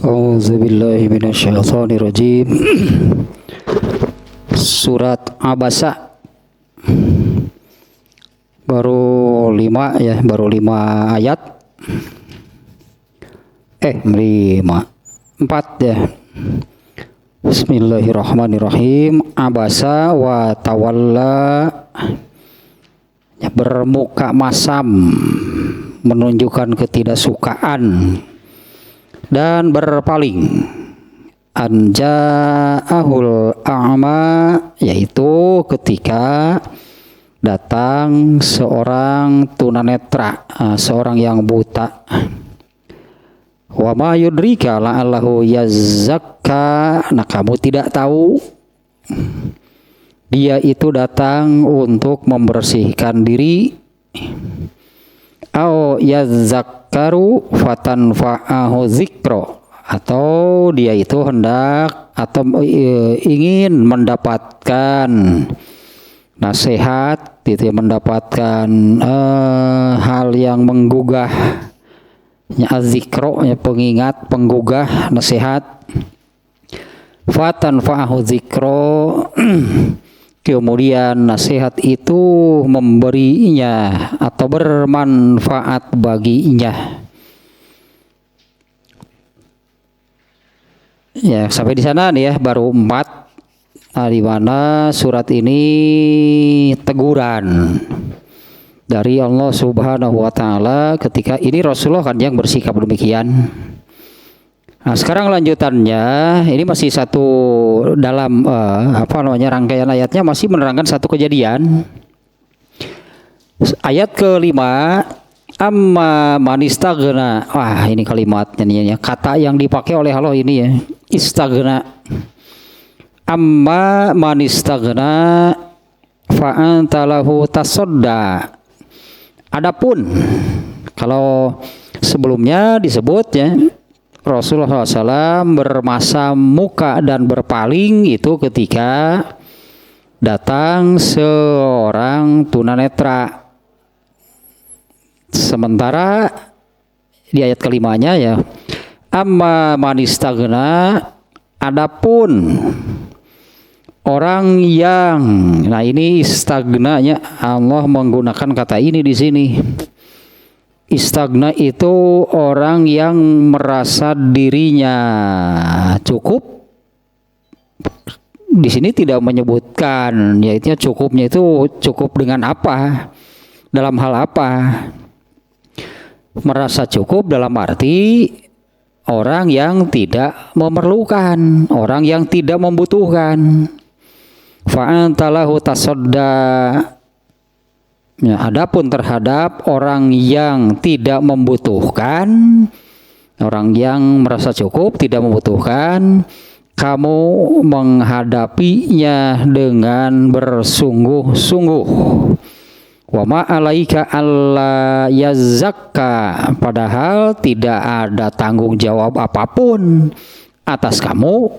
A'udzubillahi minasyaitonirrajim. Surat Abasa baru 5 ya, baru 5 ayat. 4 ya. Bismillahirrahmanirrahim. Abasa wa tawalla, ya, bermuka masam, menunjukkan ketidaksukaan dan berpaling. Anja'ahul a'ma, yaitu ketika datang seorang tunanetra, seorang yang buta. Wa ma yudrika la'allahu yazakka, nah kamu tidak tahu dia itu datang untuk membersihkan diri. Au yazakkaru fatanfa'ahu zikro, atau dia itu hendak atau ingin mendapatkan nasihat, itu mendapatkan hal yang menggugah, ya, zikro, ya, pengingat, penggugah, nasihat. Fatanfa'ahu zikro, kemudian nasihat itu memberinya atau bermanfaat baginya. Ya, sampai di sana nih ya, baru 4, di mana surat ini teguran dari Allah Subhanahu wa taala ketika ini Rasulullah kan yang bersikap demikian. Nah, sekarang lanjutannya ini masih satu dalam rangkaian ayatnya, masih menerangkan satu kejadian. Ayat kelima, amma manistagna. Wah, ini kalimatnya nih ya, kata yang dipakai oleh Allah ini ya, istagna. Amma manistagna fa anta lahu tasodda. Adapun kalau sebelumnya disebutnya Rasulullah SAW bermasam muka dan berpaling itu ketika datang seorang tunanetra. Sementara di ayat kelimanya ya, amma manistagna, adapun orang yang, nah ini istagnanya Allah menggunakan kata ini di sini. Istagna itu orang yang merasa dirinya cukup. Di sini tidak menyebutkan, yaitu cukupnya itu cukup dengan apa, dalam hal apa. Merasa cukup dalam arti orang yang tidak memerlukan, orang yang tidak membutuhkan. Fa'antalahu tasodda. Ya, adapun terhadap orang yang tidak membutuhkan, orang yang merasa cukup, tidak membutuhkan, kamu menghadapinya dengan bersungguh-sungguh. Wa ma alaika alla yazakka, padahal tidak ada tanggung jawab apapun atas kamu,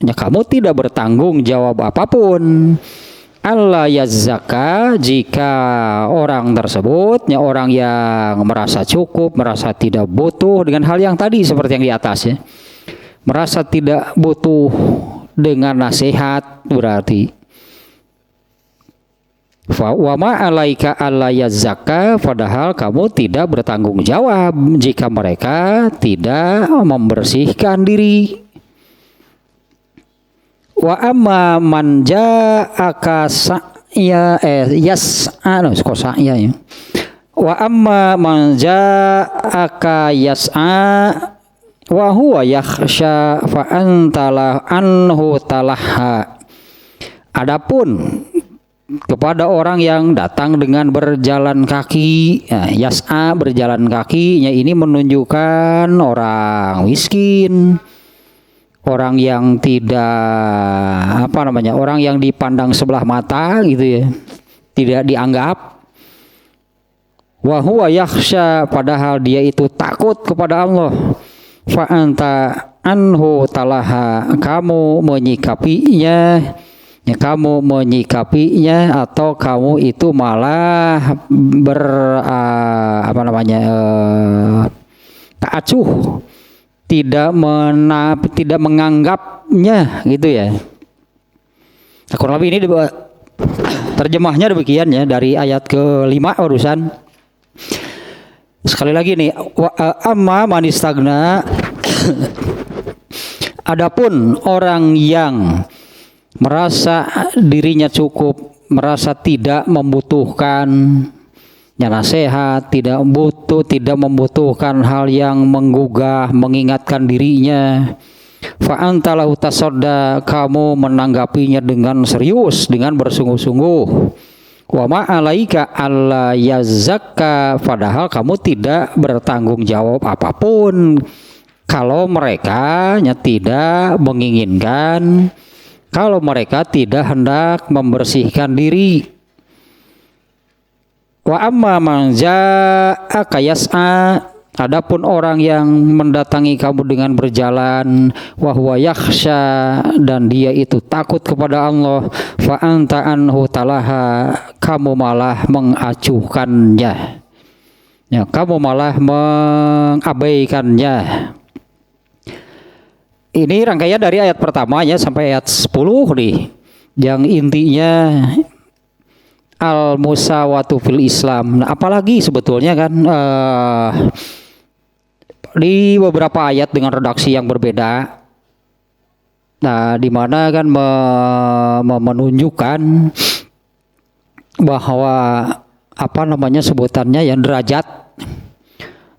ya, kamu tidak bertanggung jawab apapun. Allah yazaka, jika orang tersebut, ya, orang yang merasa cukup, merasa tidak butuh dengan hal yang tadi seperti yang di atas ya, merasa tidak butuh dengan nasihat, berarti wa ma alaika alla yazaka, padahal kamu tidak bertanggung jawab jika mereka tidak membersihkan diri. Wa amma man ja'aka sa'ya yas'a, kok sa'ya ya. Wa amma man ja'aka yas'a wa huwa yakhsha fa antala anhu talaha. Adapun kepada orang yang datang dengan berjalan kaki, ya, yas'a, berjalan kaki, ya, ini menunjukkan orang miskin, orang yang tidak orang yang dipandang sebelah mata gitu ya, tidak dianggap. Wa huwa yakhsha, padahal dia itu takut kepada Allah. Fa anta anhu talaha, kamu menyikapinya, ya, kamu menyikapinya atau kamu itu malah tak acuh, tidak menganggapnya gitu ya. Nah, kurang lebih ini terjemahnya demikian ya dari ayat ke-5 barusan. Sekali lagi nih, amma manistagna adapun orang yang merasa dirinya cukup, merasa tidak membutuhkan nasihat, tidak membutuhkan hal yang menggugah, mengingatkan dirinya, fa antalahu tasadda, kamu menanggapinya dengan serius, dengan bersungguh-sungguh. Wa ma alaika alla yazakka, padahal kamu tidak bertanggung jawab apapun kalau mereka tidak menginginkan, kalau mereka tidak hendak membersihkan diri. Wa amma man ja'aka yas'a, adapun orang yang mendatangi kamu dengan berjalan, wa huwa yakhsha, dan dia itu takut kepada Allah, fa anta anhu talaha, kamu malah mengacuhkannya. Ya, kamu malah mengabaikannya. Ini rangkaian dari ayat pertama ya sampai ayat 10 nih. Yang intinya al-musawatu fil Islam. Nah, apalagi sebetulnya kan di beberapa ayat dengan redaksi yang berbeda. Nah, di mana kan menunjukkan bahwa apa namanya sebutannya ya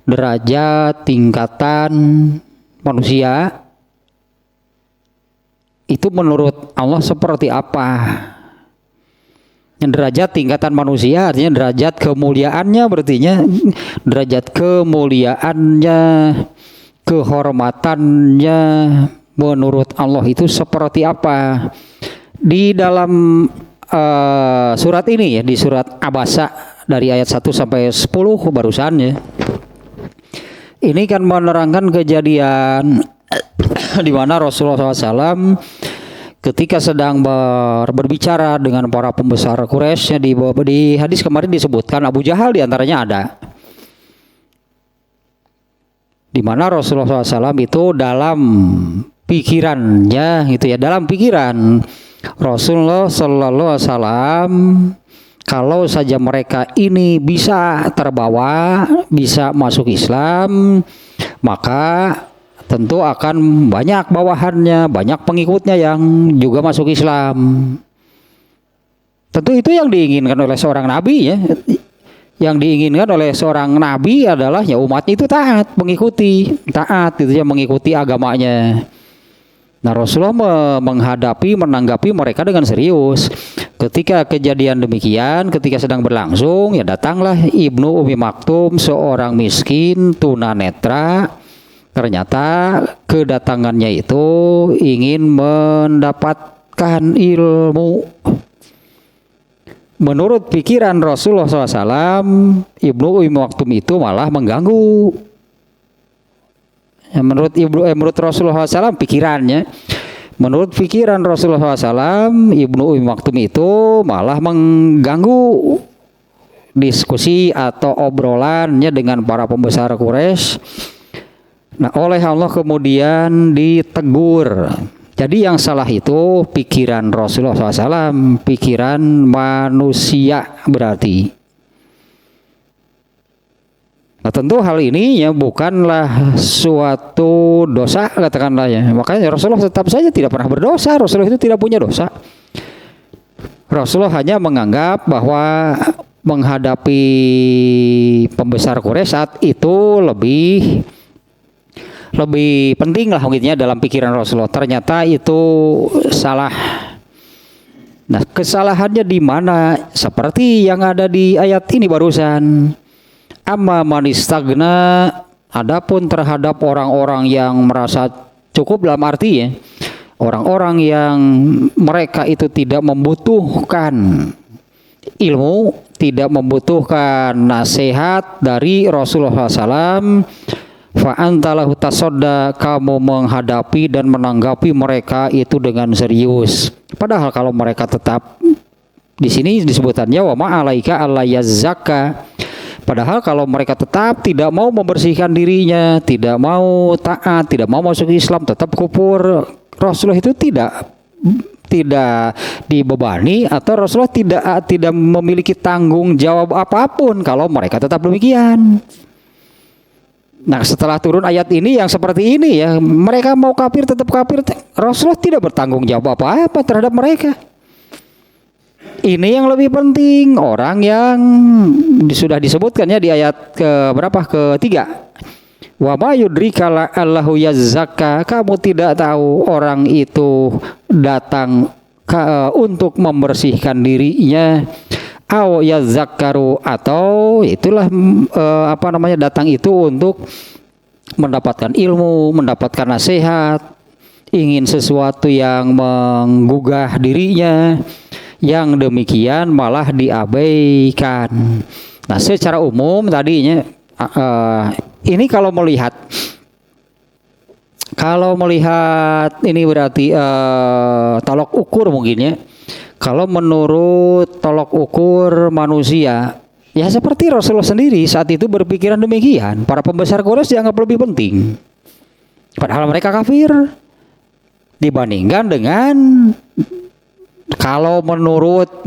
derajat tingkatan manusia itu menurut Allah seperti apa. Yang derajat tingkatan manusia artinya derajat kemuliaannya, berartinya derajat kemuliaannya, kehormatannya menurut Allah itu seperti apa. Di dalam surat ini ya, di surat Abasa dari ayat 1 sampai 10 barusan ya. Ini kan menerangkan kejadian di mana Rasulullah SAW ketika sedang berbicara dengan para pembesar Quraisy, di hadis kemarin disebutkan Abu Jahal diantaranya ada, di mana Rasulullah SAW itu dalam pikirannya gitu ya, dalam pikiran Rasulullah SAW, kalau saja mereka ini bisa terbawa, bisa masuk Islam, maka tentu akan banyak bawahannya, banyak pengikutnya yang juga masuk Islam. Tentu itu yang diinginkan oleh seorang nabi ya. Yang diinginkan oleh seorang nabi adalah ya umatnya itu taat, taat itu ya, mengikuti agamanya. Nah, Rasulullah menanggapi mereka dengan serius. Ketika kejadian demikian, ketika sedang berlangsung, ya datanglah Ibnu Umi Maktum, seorang miskin tunanetra. Ternyata kedatangannya itu ingin mendapatkan ilmu. Menurut pikiran Rasulullah SAW, Ibnu Umi Maktum itu malah mengganggu. Menurut Rasulullah SAW pikirannya, menurut pikiran Rasulullah SAW, Ibnu Umi Maktum itu malah mengganggu diskusi atau obrolannya dengan para pembesar Quraisy. Nah, oleh Allah kemudian ditegur. Jadi yang salah itu pikiran Rasulullah SAW, pikiran manusia berarti. Nah, tentu hal ini ya bukanlah suatu dosa katakanlah ya. Makanya Rasulullah tetap saja tidak pernah berdosa. Rasulullah itu tidak punya dosa. Rasulullah hanya menganggap bahwa menghadapi pembesar Quraisy saat itu lebih penting lah mungkinnya dalam pikiran Rasulullah. Ternyata itu salah. Nah, kesalahannya di mana? Seperti yang ada di ayat ini barusan. Amma manistagna, adapun terhadap orang-orang yang merasa cukup dalam arti ya, orang-orang yang mereka itu tidak membutuhkan ilmu, tidak membutuhkan nasihat dari Rasulullah SAW, fa antalahu tasadda, kamu menghadapi dan menanggapi mereka itu dengan serius. Padahal kalau mereka tetap di sini disebutannya wa ma alaika alla yazakka, Padahal kalau mereka tetap tidak mau membersihkan dirinya, tidak mau taat, tidak mau masuk Islam, tetap kufur, Rasulullah itu tidak dibebani atau Rasulullah tidak memiliki tanggung jawab apapun kalau mereka tetap demikian. Nah, setelah turun ayat ini yang seperti ini ya, mereka mau kafir tetap kafir, Rasulullah tidak bertanggung jawab apa-apa terhadap mereka. Ini yang lebih penting, orang yang sudah disebutkan ya di ayat ke berapa? Ketiga. Wa ma yudrika la'allahu yazzakka, kamu tidak tahu orang itu datang untuk membersihkan dirinya, aw yazzakkaru, atau itulah datang itu untuk mendapatkan ilmu, mendapatkan nasihat, ingin sesuatu yang menggugah dirinya. Yang demikian malah diabaikan. Nah, secara umum tadinya ini kalau melihat ini berarti tolok ukur mungkin ya. Kalau menurut tolok ukur manusia, ya seperti Rasulullah sendiri saat itu berpikiran demikian. Para pembesar Quraisy dianggap lebih penting, padahal mereka kafir, dibandingkan dengan kalau menurut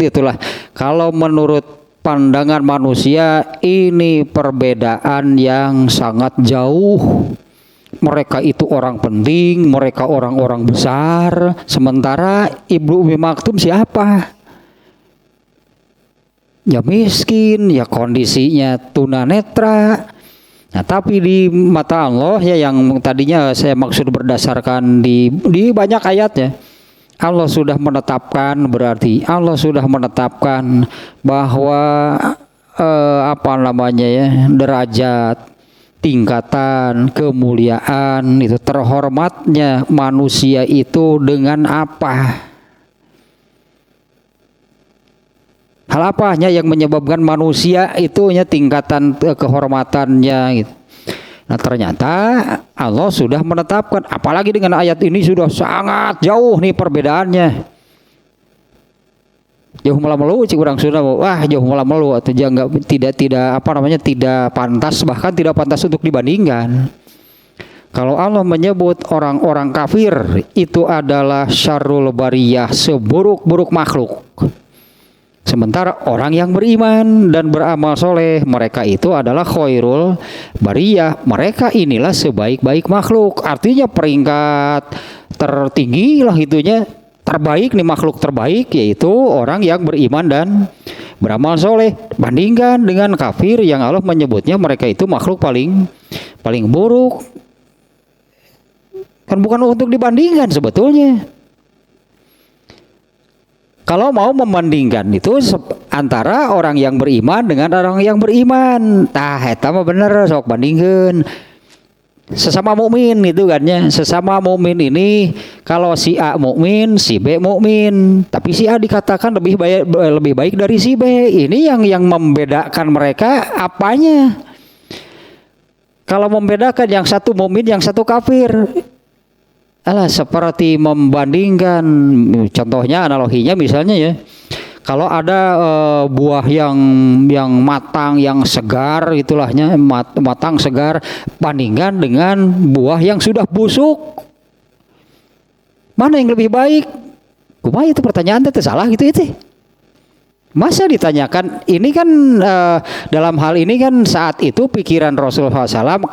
pandangan manusia ini perbedaan yang sangat jauh. Mereka itu orang penting, mereka orang-orang besar, sementara Ibnu Ummi Maktum siapa? Ya miskin, ya kondisinya tunanetra. Nah, tapi di mata Allah ya, yang tadinya saya maksud berdasarkan di banyak ayatnya, Allah sudah menetapkan, berarti Allah sudah menetapkan bahwa derajat, tingkatan, kemuliaan itu, terhormatnya manusia itu dengan apa? Hal apanya yang menyebabkan manusia itu tingkatan kehormatannya gitu. Nah, ternyata Allah sudah menetapkan, apalagi dengan ayat ini sudah sangat jauh nih perbedaannya. Jauh melu cik urang Sunda, wah jauh melu atau tidak pantas, bahkan tidak pantas untuk dibandingkan. Kalau Allah menyebut orang-orang kafir itu adalah syarrul bariyah, seburuk-buruk makhluk. Sementara orang yang beriman dan beramal soleh, mereka itu adalah khairul bariyah. Mereka inilah sebaik-baik makhluk. Artinya peringkat tertinggi lah itunya, terbaik nih, makhluk terbaik yaitu orang yang beriman dan beramal soleh. Bandingkan dengan kafir yang Allah menyebutnya mereka itu makhluk paling buruk. Kan bukan untuk dibandingkan sebetulnya. Kalau mau membandingkan itu antara orang yang beriman dengan orang yang beriman, eta mah bener, sok bandingkeun. Sesama mukmin itu kan ya, sesama mukmin ini kalau si A mukmin, si B mukmin, tapi si A dikatakan lebih baik dari si B. Ini yang membedakan mereka apanya? Kalau membedakan yang satu mukmin, yang satu kafir, seperti membandingkan, contohnya analoginya misalnya ya, kalau ada buah yang matang, yang segar itulahnya, matang segar, bandingkan dengan buah yang sudah busuk, mana yang lebih baik? Kumaha itu pertanyaan itu salah gitu itu. Masa ditanyakan ini kan dalam hal ini kan saat itu pikiran Rasulullah SAW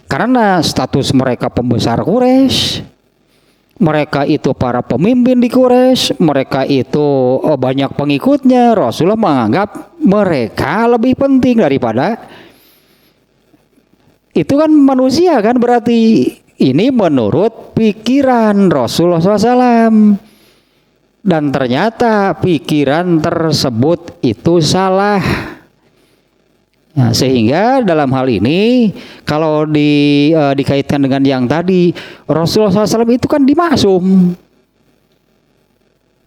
karena status mereka pembesar Quraisy, mereka itu para pemimpin di Quraisy, mereka itu banyak pengikutnya. Rasulullah menganggap mereka lebih penting daripada itu, kan manusia kan, berarti ini menurut pikiran Rasulullah SAW. Dan ternyata pikiran tersebut itu salah. Nah, sehingga dalam hal ini kalau dikaitkan dengan yang tadi, Rasulullah SAW itu kan dimaksum.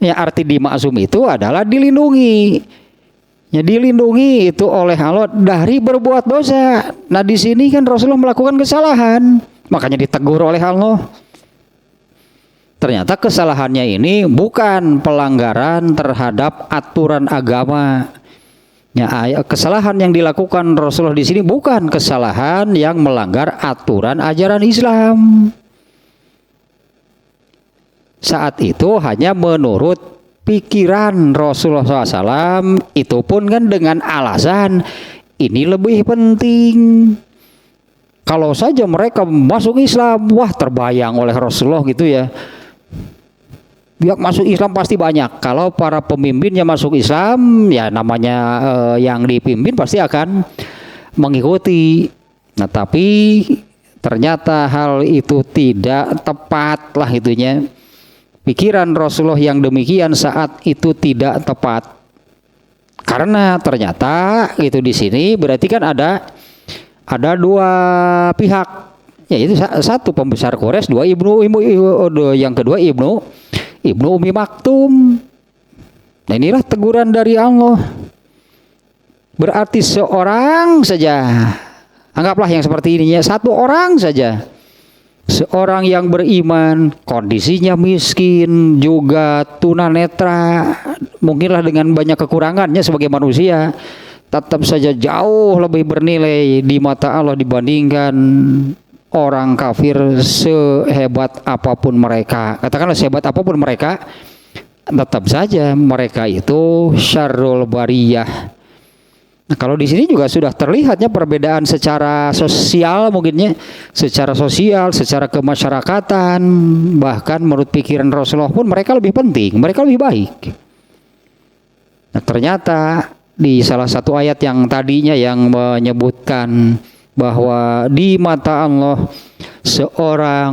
Ya, arti dimaksum itu adalah dilindungi. Ya, dilindungi itu oleh Allah dari berbuat dosa. Nah, di sini kan Rasulullah melakukan kesalahan, makanya ditegur oleh Allah. Ternyata kesalahannya ini bukan pelanggaran terhadap aturan agama, Ya, kesalahan yang dilakukan Rasulullah di sini bukan kesalahan yang melanggar aturan ajaran Islam. Saat itu hanya menurut pikiran Rasulullah SAW, itu pun kan dengan alasan ini lebih penting. Kalau saja mereka masuk Islam, wah terbayang oleh Rasulullah gitu ya. Yang masuk Islam pasti banyak. Kalau para pemimpinnya masuk Islam, ya namanya yang dipimpin pasti akan mengikuti. Nah, tapi ternyata hal itu tidak tepat lah itunya. Pikiran Rasulullah yang demikian saat itu tidak tepat. Karena ternyata itu di sini berarti kan ada dua pihak. Yaitu satu pembesar Quraisy, dua yang kedua Ibnu Umi Maktum. Nah, inilah teguran dari Allah. Berarti seorang saja, anggaplah yang seperti ini ya, satu orang saja, seorang yang beriman, kondisinya miskin, juga tunanetra, mungkinlah dengan banyak kekurangannya sebagai manusia, tetap saja jauh lebih bernilai di mata Allah dibandingkan orang kafir sehebat apapun mereka. Katakanlah sehebat apapun mereka, tetap saja mereka itu syarrul bariyah. Nah, kalau di sini juga sudah terlihatnya perbedaan secara sosial, mungkinnya secara sosial, secara kemasyarakatan, bahkan menurut pikiran Rasulullah pun mereka lebih penting, mereka lebih baik. Nah, ternyata di salah satu ayat yang tadinya yang menyebutkan bahwa di mata Allah seorang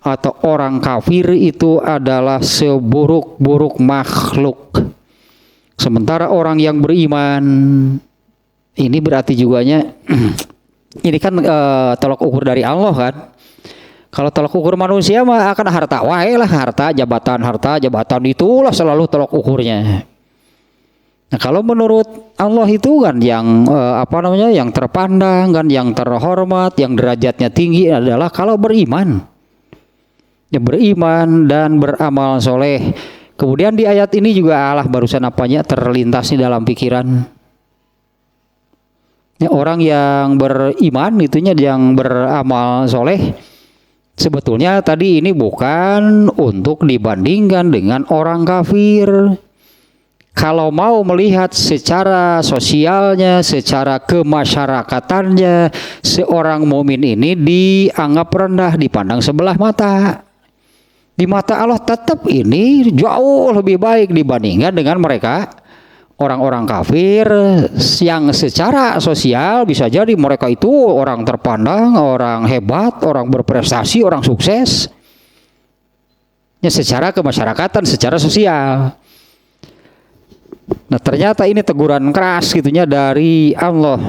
atau orang kafir itu adalah seburuk-buruk makhluk, sementara orang yang beriman, ini berarti juganya ini kan tolak ukur dari Allah kan. Kalau tolak ukur manusia mah akan harta wae lah, harta jabatan itulah selalu tolak ukurnya. Nah, kalau menurut Allah itu kan yang yang terpandang kan, yang terhormat, yang derajatnya tinggi adalah kalau beriman. Ya, beriman dan beramal soleh. Kemudian di ayat ini juga Allah barusan terlintas di dalam pikiran. Ya, orang yang beriman itunya yang beramal soleh. Sebetulnya tadi ini bukan untuk dibandingkan dengan orang kafir. Kalau mau melihat secara sosialnya, secara kemasyarakatannya, seorang mukmin ini dianggap rendah, dipandang sebelah mata. Di mata Allah tetap ini jauh lebih baik dibandingkan dengan mereka orang-orang kafir yang secara sosial bisa jadi mereka itu orang terpandang, orang hebat, orang berprestasi, orang sukses. Ya, secara kemasyarakatan, secara sosial. Nah, ternyata ini teguran keras gitunya dari Allah.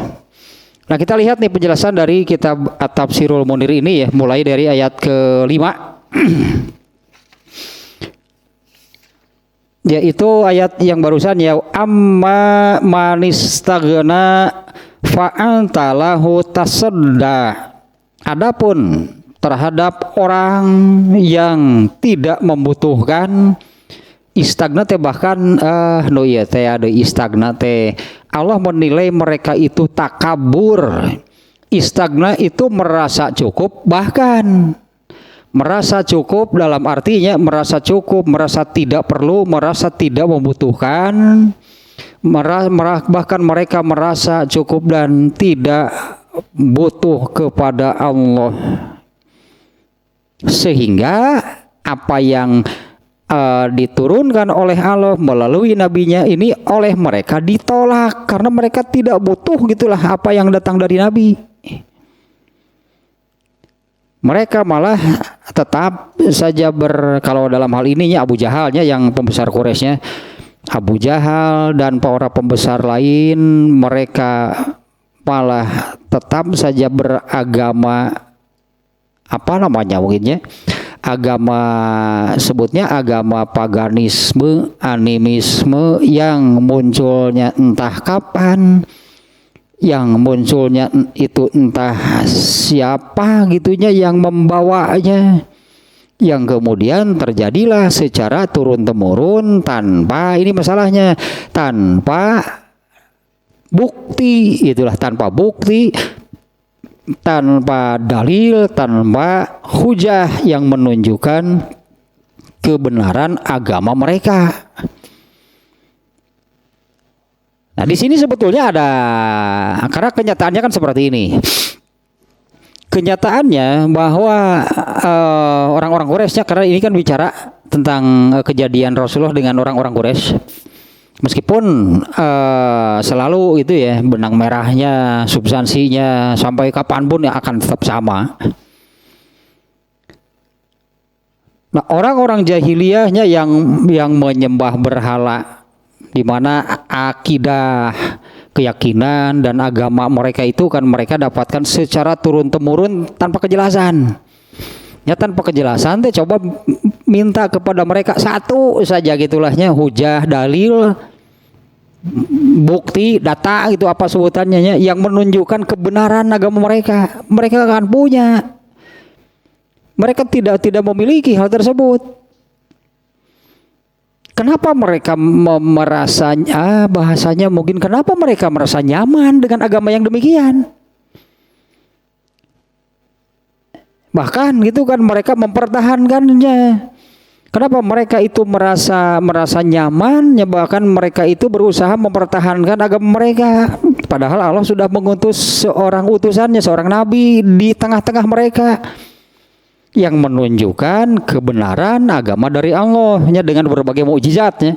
Nah, kita lihat nih penjelasan dari kitab At-Tafsirul Munir ini ya, mulai dari ayat ke-5. Yaitu ayat yang barusan ya, amma manistagna fa'anta lahu tasadda. Adapun terhadap orang yang tidak membutuhkan, istagna teh bahkan ada istagna teh Allah menilai mereka itu takabur. Istagna itu merasa cukup, bahkan merasa cukup dalam artinya merasa cukup, merasa tidak perlu, merasa tidak membutuhkan, bahkan mereka merasa cukup dan tidak butuh kepada Allah, sehingga apa yang diturunkan oleh Allah melalui nabinya ini oleh mereka ditolak karena mereka tidak butuh gitulah apa yang datang dari nabi. Mereka malah tetap saja kalau dalam hal ininya Abu Jahalnya yang pembesar Quraisynya, Abu Jahal dan para pembesar lain, mereka malah tetap saja beragama mungkinnya agama, sebutnya agama paganisme, animisme yang munculnya entah kapan, yang munculnya itu entah siapa gitunya yang membawanya, yang kemudian terjadilah secara turun-temurun tanpa ini masalahnya, tanpa bukti, itulah tanpa bukti, tanpa dalil, tanpa hujah yang menunjukkan kebenaran agama mereka. Nah, di sini sebetulnya ada, karena kenyataannya kan seperti ini. Kenyataannya bahwa orang-orang Quraisy, karena ini kan bicara tentang kejadian Rasulullah dengan orang-orang Quraisy. Meskipun selalu itu ya, benang merahnya, substansinya sampai kapanpun ya akan tetap sama. Nah, orang-orang jahiliyahnya yang menyembah berhala, di mana akidah, keyakinan dan agama mereka itu kan mereka dapatkan secara turun-temurun tanpa kejelasan. Ya tanpa kejelasan teh coba minta kepada mereka satu saja gitulahnya, hujah, dalil, bukti, data gitu apa sebutannya yang menunjukkan kebenaran agama mereka. Mereka akan punya. Mereka tidak memiliki hal tersebut. Kenapa mereka merasa bahasanya mungkin kenapa mereka merasa nyaman dengan agama yang demikian? Bahkan gitu kan mereka mempertahankannya. Kenapa mereka itu merasa nyaman? Ya bahkan mereka itu berusaha mempertahankan agama mereka. Padahal Allah sudah mengutus seorang utusannya, seorang nabi di tengah-tengah mereka, yang menunjukkan kebenaran agama dari Allah dengan berbagai mukjizatnya,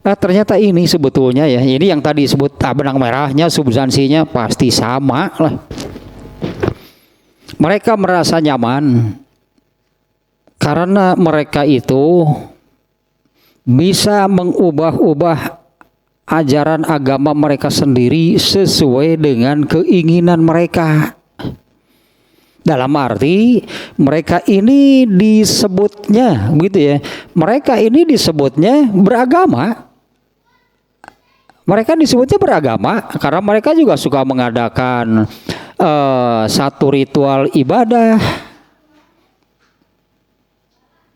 Nah, ternyata ini sebetulnya ya, ini yang tadi disebut benang merahnya, substansinya pasti sama lah. Mereka merasa nyaman karena mereka itu bisa mengubah-ubah ajaran agama mereka sendiri sesuai dengan keinginan mereka. Dalam arti mereka ini disebutnya begitu ya. Mereka ini disebutnya beragama. Mereka disebutnya beragama karena mereka juga suka mengadakan satu ritual ibadah.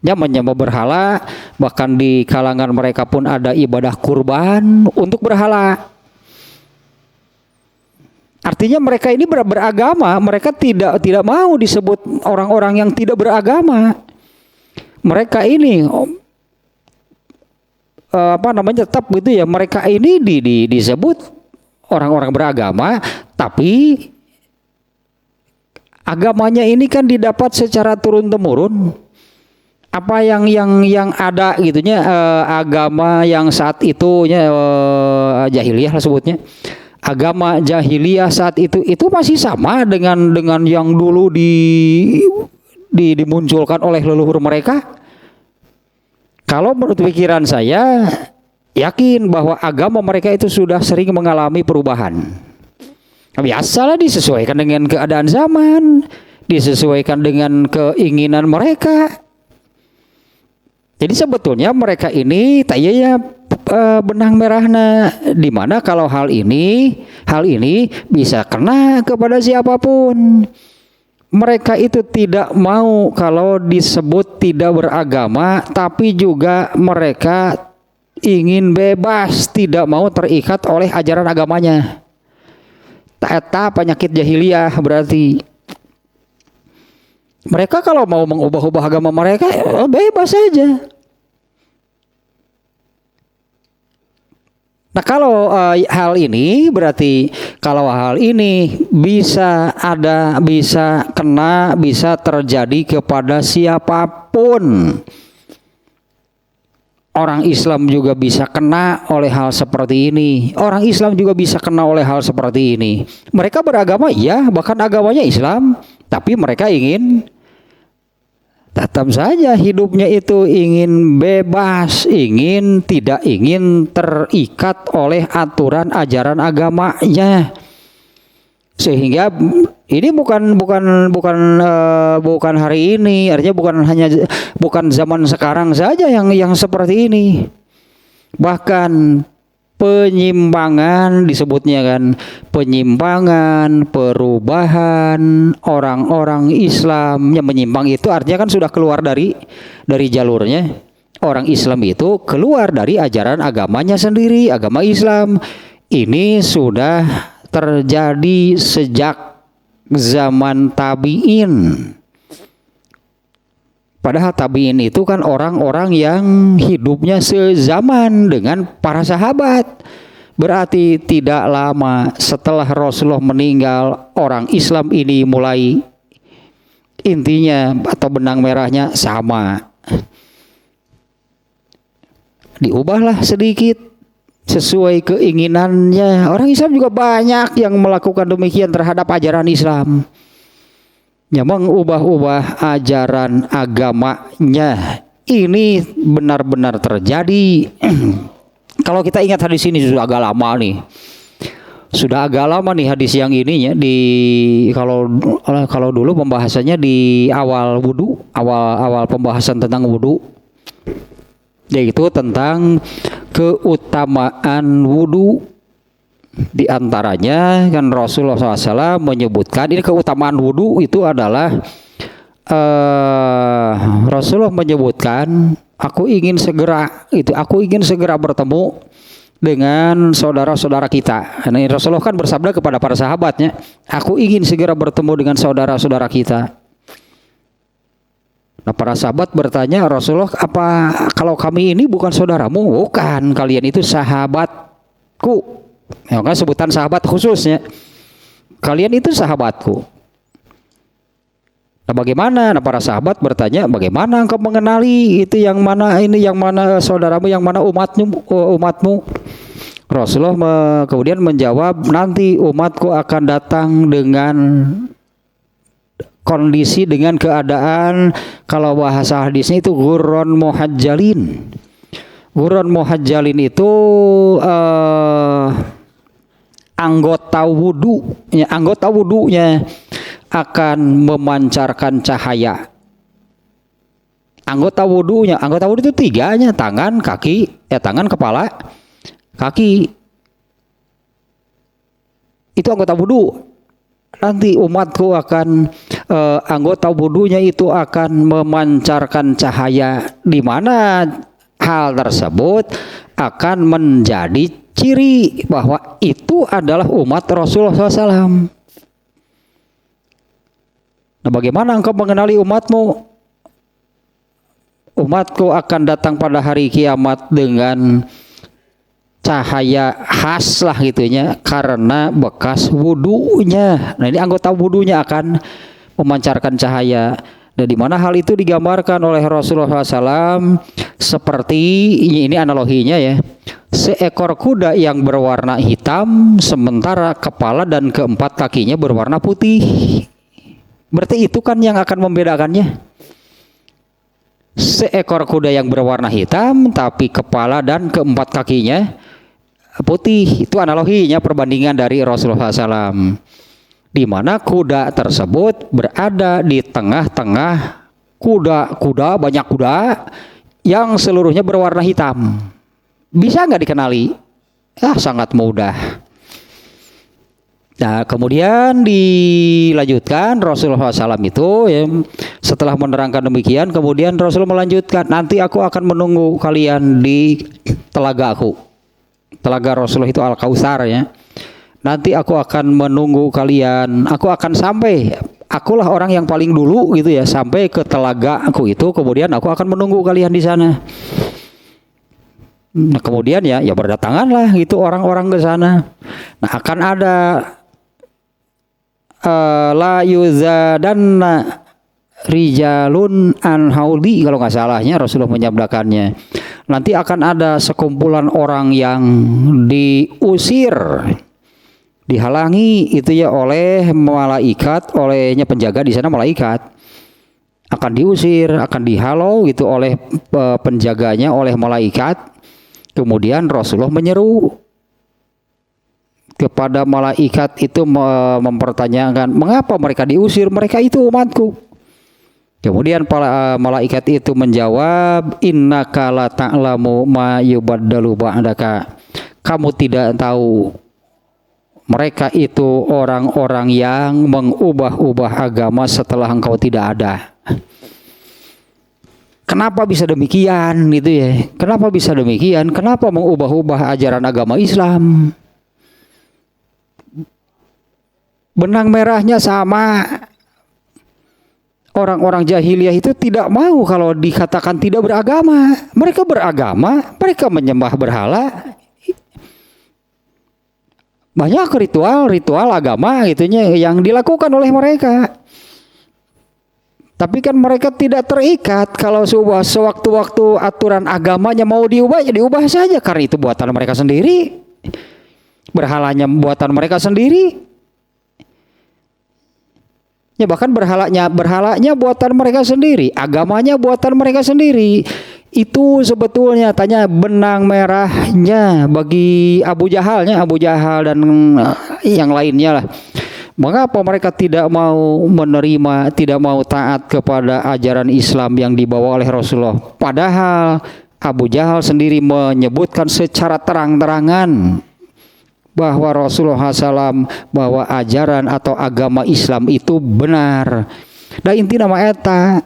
Ya, menyembah berhala, bahkan di kalangan mereka pun ada ibadah kurban untuk berhala. Artinya mereka ini beragama, mereka tidak mau disebut orang-orang yang tidak beragama. Mereka ini tetap gitu ya. Mereka ini disebut orang-orang beragama, tapi agamanya ini kan didapat secara turun-temurun. Apa yang ada gitunya, agama yang saat itu jahiliyah lah sebutnya. Agama jahiliyah saat itu masih sama dengan yang dulu dimunculkan oleh leluhur mereka. Kalau menurut pikiran saya, yakin bahwa agama mereka itu sudah sering mengalami perubahan. Biasalah, disesuaikan dengan keadaan zaman, disesuaikan dengan keinginan mereka. Jadi sebetulnya mereka ini benang merahnya, di mana kalau hal ini bisa kena kepada siapapun. Mereka itu tidak mau kalau disebut tidak beragama, tapi juga mereka ingin bebas, tidak mau terikat oleh ajaran agamanya. Eta penyakit jahiliyah berarti. Mereka kalau mau mengubah-ubah agama mereka bebas saja. Nah, kalau hal ini berarti kalau hal ini bisa kena, bisa terjadi kepada siapapun. Orang Islam juga bisa kena oleh hal seperti ini. Orang Islam juga bisa kena oleh hal seperti ini. Mereka beragama, ya, bahkan agamanya Islam, tapi mereka ingin tetap saja hidupnya itu ingin bebas, tidak ingin terikat oleh aturan ajaran agamanya. Sehingga ini bukan hari ini, artinya bukan zaman sekarang saja yang seperti ini. Bahkan penyimpangan disebutnya kan, penyimpangan, perubahan orang-orang Islam yang menyimpang itu artinya kan sudah keluar dari jalurnya. orang Islam itu keluar dari ajaran agamanya sendiri, agama Islam. Ini sudah terjadi sejak zaman tabi'in. Padahal tabi'in itu kan orang-orang yang hidupnya sezaman dengan para sahabat. Berarti tidak lama setelah Rasulullah meninggal, orang Islam ini mulai intinya atau benang merahnya sama. Diubahlah sedikit sesuai keinginannya. Orang Islam juga banyak yang melakukan demikian terhadap ajaran Islam. Ya, mengubah-ubah ajaran agamanya. Ini benar-benar terjadi. Kalau kita ingat hadis ini sudah agak lama nih. Sudah agak lama nih hadis yang ininya kalau dulu pembahasannya di awal wudu, awal pembahasan tentang wudu, yaitu tentang keutamaan wudu. Di antaranya kan Rasulullah SAW menyebutkan ini keutamaan wudu itu adalah Rasulullah menyebutkan aku ingin segera bertemu dengan saudara-saudara kita. Nah, Rasulullah kan bersabda kepada para sahabatnya, aku ingin segera bertemu dengan saudara-saudara kita. Nah, para sahabat bertanya, Rasulullah, apa kalau kami ini bukan saudaramu? Bukan, kalian itu sahabatku. Ya kan sebutan sahabat khususnya. Kalian itu sahabatku. Nah, bagaimana? Nah, para sahabat bertanya, bagaimana engkau mengenali itu yang mana ini, yang mana saudaramu, yang mana umatmu? Rasulullah kemudian menjawab, nanti umatku akan datang dengan kondisi, dengan keadaan, kalau bahasa hadisnya itu ghurran muhajjalin. Ghurran muhajjalin itu anggota wudunya akan memancarkan cahaya. Anggota wudu itu tiganya, tangan, kaki, tangan, kepala, kaki. Itu anggota wudu. Nanti umatku akan anggota wudunya itu akan memancarkan cahaya, di mana hal tersebut akan menjadi ciri bahwa itu adalah umat Rasulullah SAW. Nah, bagaimana engkau mengenali umatmu? Umatku akan datang pada hari kiamat dengan cahaya khas lah gitunya, karena bekas wudunya. Nah, ini anggota wudunya akan memancarkan cahaya. Dan di mana hal itu digambarkan oleh Rasulullah SAW seperti ini analoginya ya, seekor kuda yang berwarna hitam sementara kepala dan keempat kakinya berwarna putih. Berarti itu kan yang akan membedakannya. Seekor kuda yang berwarna hitam tapi kepala dan keempat kakinya putih. Itu analoginya, perbandingan dari Rasulullah SAW. Di mana kuda tersebut berada di tengah-tengah banyak kuda yang seluruhnya berwarna hitam. Bisa nggak dikenali? Sangat mudah. Nah, kemudian dilanjutkan Rasulullah SAW itu ya, setelah menerangkan demikian, kemudian Rasulullah melanjutkan, nanti aku akan menunggu kalian di telaga aku. Telaga Rasulullah itu Al-Kautsar ya. Nanti aku akan menunggu kalian, aku akan sampai, akulah orang yang paling dulu gitu ya, sampai ke telaga aku itu, kemudian aku akan menunggu kalian di sana. Nah, kemudian ya berdatanganlah gitu orang-orang ke sana. Nah, akan ada la yuzadanna rijalun an haudi, kalau nggak salahnya Rasulullah menyabdakannya. Nanti akan ada sekumpulan orang yang diusir, dihalangi itu ya oleh malaikat, olehnya penjaga di sana malaikat. Akan diusir, akan dihalau gitu oleh penjaganya, oleh malaikat. Kemudian Rasulullah menyeru kepada malaikat itu, mempertanyakan mengapa mereka diusir, mereka itu umatku. Kemudian malaikat itu menjawab, innaka la ta'lamu ma yubaddalu ba'daka. Kamu tidak tahu mereka itu orang-orang yang mengubah-ubah agama setelah engkau tidak ada. Kenapa bisa demikian gitu ya? Kenapa bisa demikian? Kenapa mengubah-ubah ajaran agama Islam? Benang merahnya sama. Orang-orang jahiliyah itu tidak mau kalau dikatakan tidak beragama. Mereka beragama, mereka menyembah berhala. Banyak ritual agama gitunya yang dilakukan oleh mereka. Tapi kan mereka tidak terikat kalau sewaktu-waktu aturan agamanya mau diubah, ya diubah saja karena itu buatan mereka sendiri. Berhalanya buatan mereka sendiri. Ya bahkan berhalanya buatan mereka sendiri, agamanya buatan mereka sendiri. Itu sebetulnya tanya benang merahnya bagi Abu Jahal dan yang lainnya lah. Mengapa mereka tidak mau menerima, tidak mau taat kepada ajaran Islam yang dibawa oleh Rasulullah? Padahal Abu Jahal sendiri menyebutkan secara terang-terangan bahwa Rasulullah SAW, bahwa ajaran atau agama Islam itu benar. Nah inti nama eta.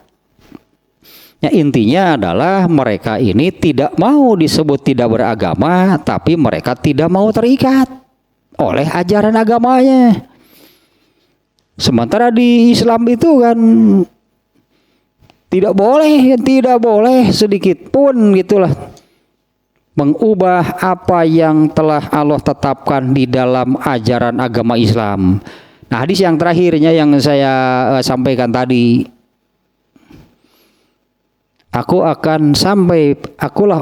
Ya, intinya adalah mereka ini tidak mau disebut tidak beragama, tapi mereka tidak mau terikat oleh ajaran agamanya. Sementara di Islam itu kan tidak boleh sedikit pun gitulah mengubah apa yang telah Allah tetapkan di dalam ajaran agama Islam. Nah, hadis yang terakhirnya yang saya sampaikan tadi, akulah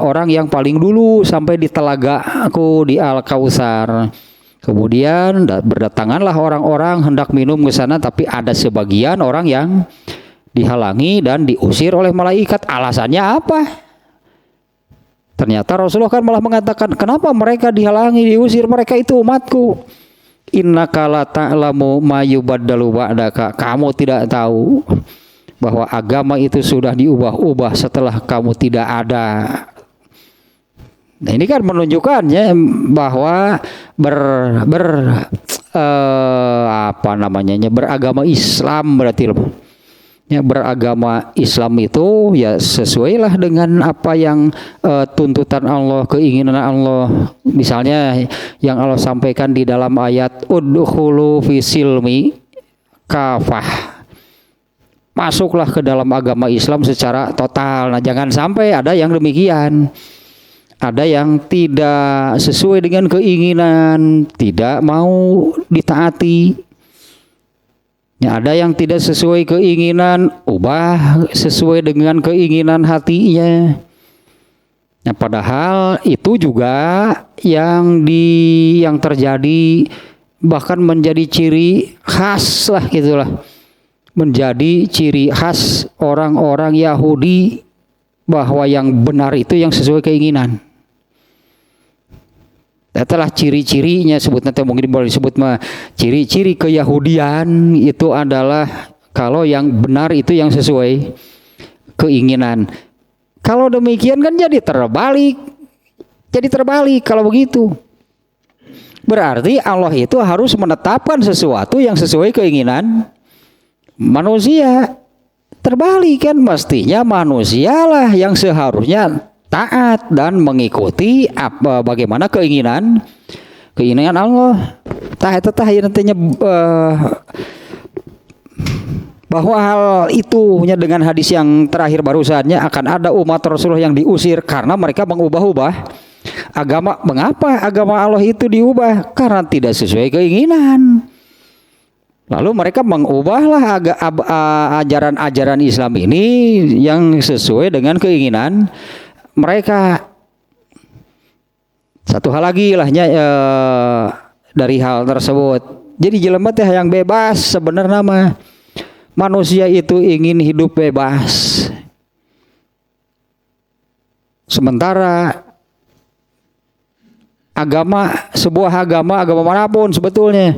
orang yang paling dulu sampai di telaga aku di Al-Kautsar. Kemudian berdatanganlah orang-orang hendak minum ke sana, tapi ada sebagian orang yang dihalangi dan diusir oleh malaikat. Alasannya apa? Ternyata Rasulullah kan malah mengatakan, kenapa mereka dihalangi, diusir? Mereka itu umatku. Innaka la ta'lamu ma yubaddalu ba'daka. Kamu tidak tahu bahwa agama itu sudah diubah-ubah setelah kamu tidak ada. Nah, ini kan menunjukkannya bahwa beragama Islam berarti loh. Ya, beragama Islam itu ya sesuailah dengan apa yang tuntutan Allah, keinginan Allah. Misalnya yang Allah sampaikan di dalam ayat udkhulu fi silmi kafah. Masuklah ke dalam agama Islam secara total. Nah, jangan sampai ada yang demikian. Ada yang tidak sesuai dengan keinginan, tidak mau ditaati. Ya, ada yang tidak sesuai keinginan, ubah sesuai dengan keinginan hatinya. Nah, padahal itu juga yang terjadi, bahkan menjadi ciri khas lah gitulah. Menjadi ciri khas orang-orang Yahudi bahwa yang benar itu yang sesuai keinginan. Itulah ciri-cirinya, sebutnya mungkin boleh disebut mah ciri-ciri keyahudian itu adalah kalau yang benar itu yang sesuai keinginan. Kalau demikian kan jadi terbalik kalau begitu. Berarti Allah itu harus menetapkan sesuatu yang sesuai keinginan manusia. Terbalik kan, mestinya manusialah yang seharusnya taat dan mengikuti bagaimana keinginan Allah. Nantinya bahwa hal itu dengan hadis yang terakhir barusannya akan ada umat Rasulullah yang diusir karena mereka mengubah-ubah agama. Mengapa agama Allah itu diubah? Karena tidak sesuai keinginan. Lalu mereka mengubahlah ajaran-ajaran Islam ini yang sesuai dengan keinginan mereka. Satu hal lagi lahnya dari hal tersebut. Jadi jelema teh yang bebas sebenarnya mah. Manusia itu ingin hidup bebas. Sementara sebuah agama manapun sebetulnya,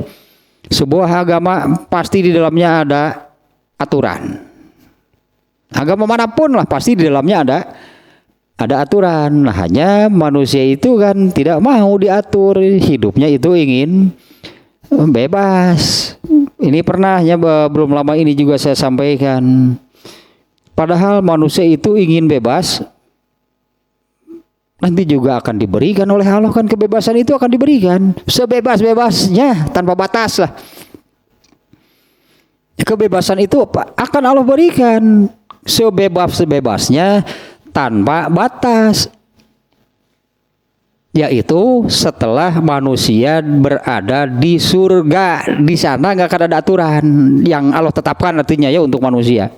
sebuah agama pasti di dalamnya ada aturan. Agama manapun lah pasti di dalamnya ada aturan. Nah, hanya manusia itu kan tidak mau diatur, hidupnya itu ingin bebas. Ini pernah belum lama ini juga saya sampaikan. Padahal manusia itu ingin bebas, nanti juga akan diberikan oleh Allah kan, kebebasan itu akan diberikan sebebas-bebasnya tanpa batas lah. Kebebasan itu akan Allah berikan sebebas-bebasnya tanpa batas. Yaitu setelah manusia berada di surga, di sana nggak akan ada aturan yang Allah tetapkan artinya ya untuk manusia.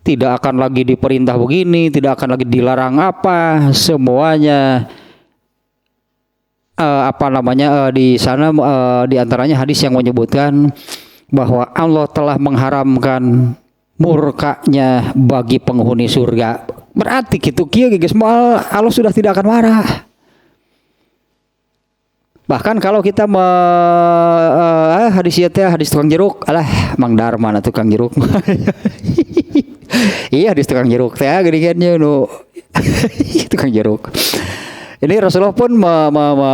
Tidak akan lagi diperintah begini, tidak akan lagi dilarang apa, semuanya di sana di antaranya hadis yang menyebutkan bahwa Allah telah mengharamkan murkanya bagi penghuni surga. Berarti gitu kieu geus Allah sudah tidak akan marah. Bahkan kalau kita hadis tukang jeruk, alah Mang Darman tukang jeruk. Iya hadis tukang jeruk teh geuningannya nu tukang jeruk. Ini Rasulullah pun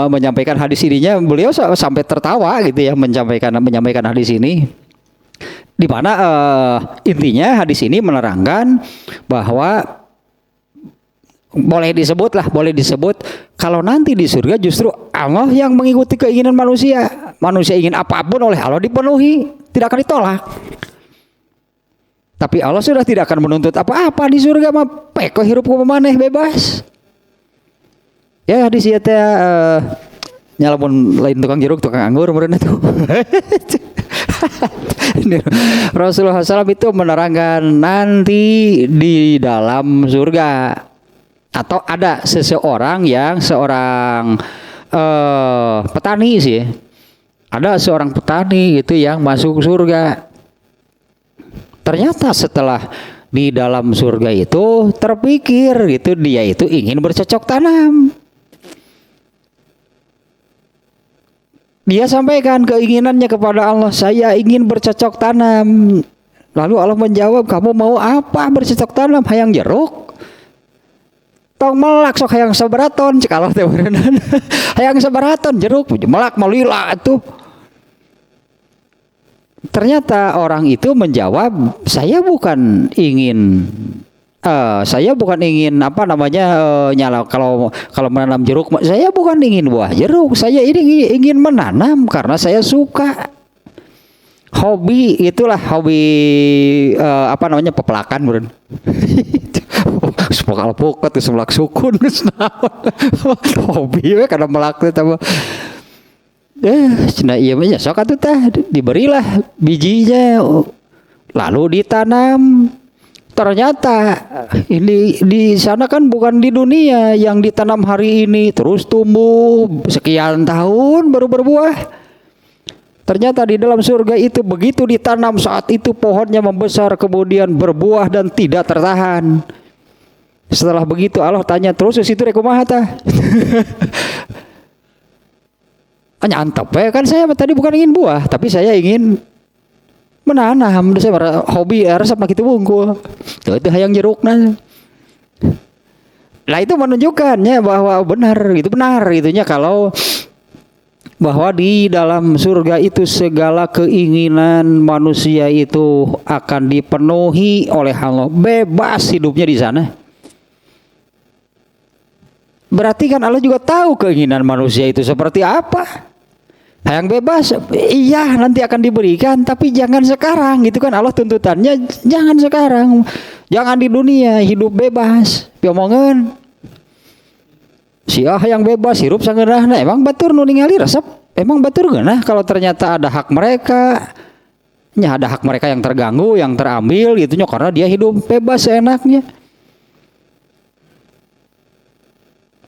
menyampaikan hadis ininya, beliau sampai tertawa gitu ya menyampaikan hadis ini. Di mana intinya hadis ini menerangkan bahwa boleh disebut kalau nanti di surga justru Allah yang mengikuti keinginan manusia. Manusia ingin apapun oleh Allah dipenuhi, tidak akan ditolak. Tapi Allah sudah tidak akan menuntut apa-apa di surga mah peko hirup ku maneh bebas. Ya hadis ieu teh nyalamun lain tukang jeruk tukang anggur meureun atuh. Rasulullah SAW itu menerangkan nanti di dalam surga atau ada seorang petani sih, ada seorang petani itu yang masuk surga. Ternyata setelah di dalam surga itu terpikir gitu dia itu ingin bercocok tanam. Dia sampaikan keinginannya kepada Allah, saya ingin bercocok tanam. Lalu Allah menjawab, kamu mau apa bercocok tanam? Hayang jeruk? Tong melak sok hayang sabaraton cek Allah teh beuneunan. Hayang sabaraton jeruk, melak mau lila atuh. Ternyata orang itu menjawab, saya bukan ingin nyala kalau menanam jeruk, saya bukan ingin buah jeruk, saya ini ingin menanam karena saya suka. Hobi pepelakan beren. Sepakal pokat semelak sukun. Hobi we karena melak teh tambah. Cenah ieu mah sok atuh tah diberilah bijinya lalu ditanam. Ternyata ini di sana kan bukan di dunia yang ditanam hari ini terus tumbuh sekian tahun baru berbuah. Ternyata di dalam surga itu begitu ditanam saat itu pohonnya membesar kemudian berbuah dan tidak tertahan. Setelah begitu Allah tanya terus situ rek kumaha tah? Nyantep kan saya tadi bukan ingin buah tapi saya ingin menanam, saya hobi resep kitu bungkul. Tuh itu hayang jerukna. Lah itu menunjukkannya bahwa benar gitunya kalau bahwa di dalam surga itu segala keinginan manusia itu akan dipenuhi oleh Allah, bebas hidupnya di sana. Berarti kan Allah juga tahu keinginan manusia itu seperti apa. Hayang bebas, iya nanti akan diberikan, tapi jangan sekarang gitu kan. Allah tuntutannya jangan sekarang, jangan di dunia hidup bebas. Piomongan, siah yang bebas hirup sangeunahna, emang batur nu ningali resep, emang batur geunah kalau ternyata ada hak mereka, ada hak mereka yang terganggu, yang terambil gitunya karena dia hidup bebas seenaknya.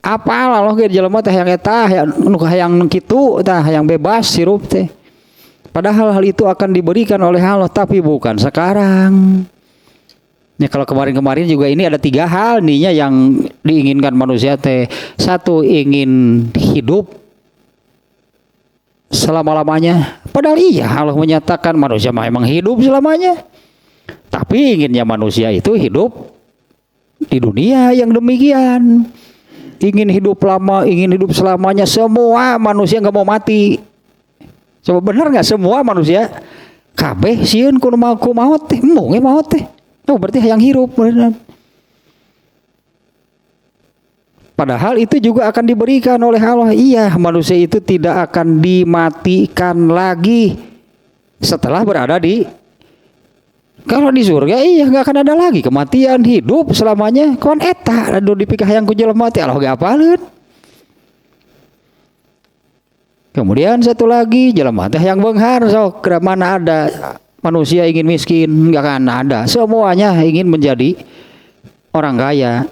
Apa Allah ge jelema teh hayang eta hayang kitu tah hayang bebas hirup teh. Padahal hal itu akan diberikan oleh Allah tapi bukan sekarang. Ya kalau kemarin-kemarin juga ini ada 3 hal nih yang diinginkan manusia teh. 1 ingin hidup selama-lamanya. Padahal iya Allah menyatakan manusia memang hidup selamanya. Tapi inginnya manusia itu hidup di dunia yang demikian. Ingin hidup lama, ingin hidup selamanya. Semua manusia nggak mau mati. Coba benar nggak semua manusia? Kabeh sieun kudu maut teh, moge maut teh. Oh, berarti hayang hirup. Padahal itu juga akan diberikan oleh Allah. Iya, manusia itu tidak akan dimatikan lagi setelah berada di, kalau di surga iya nggak akan ada lagi kematian, hidup selamanya. Kon eta adu dipikah yang kujel mati Allah gak apaleun. Kemudian satu lagi jelema teh yang beunghar, sok mana ada manusia ingin miskin, nggak akan ada. Semuanya ingin menjadi orang kaya.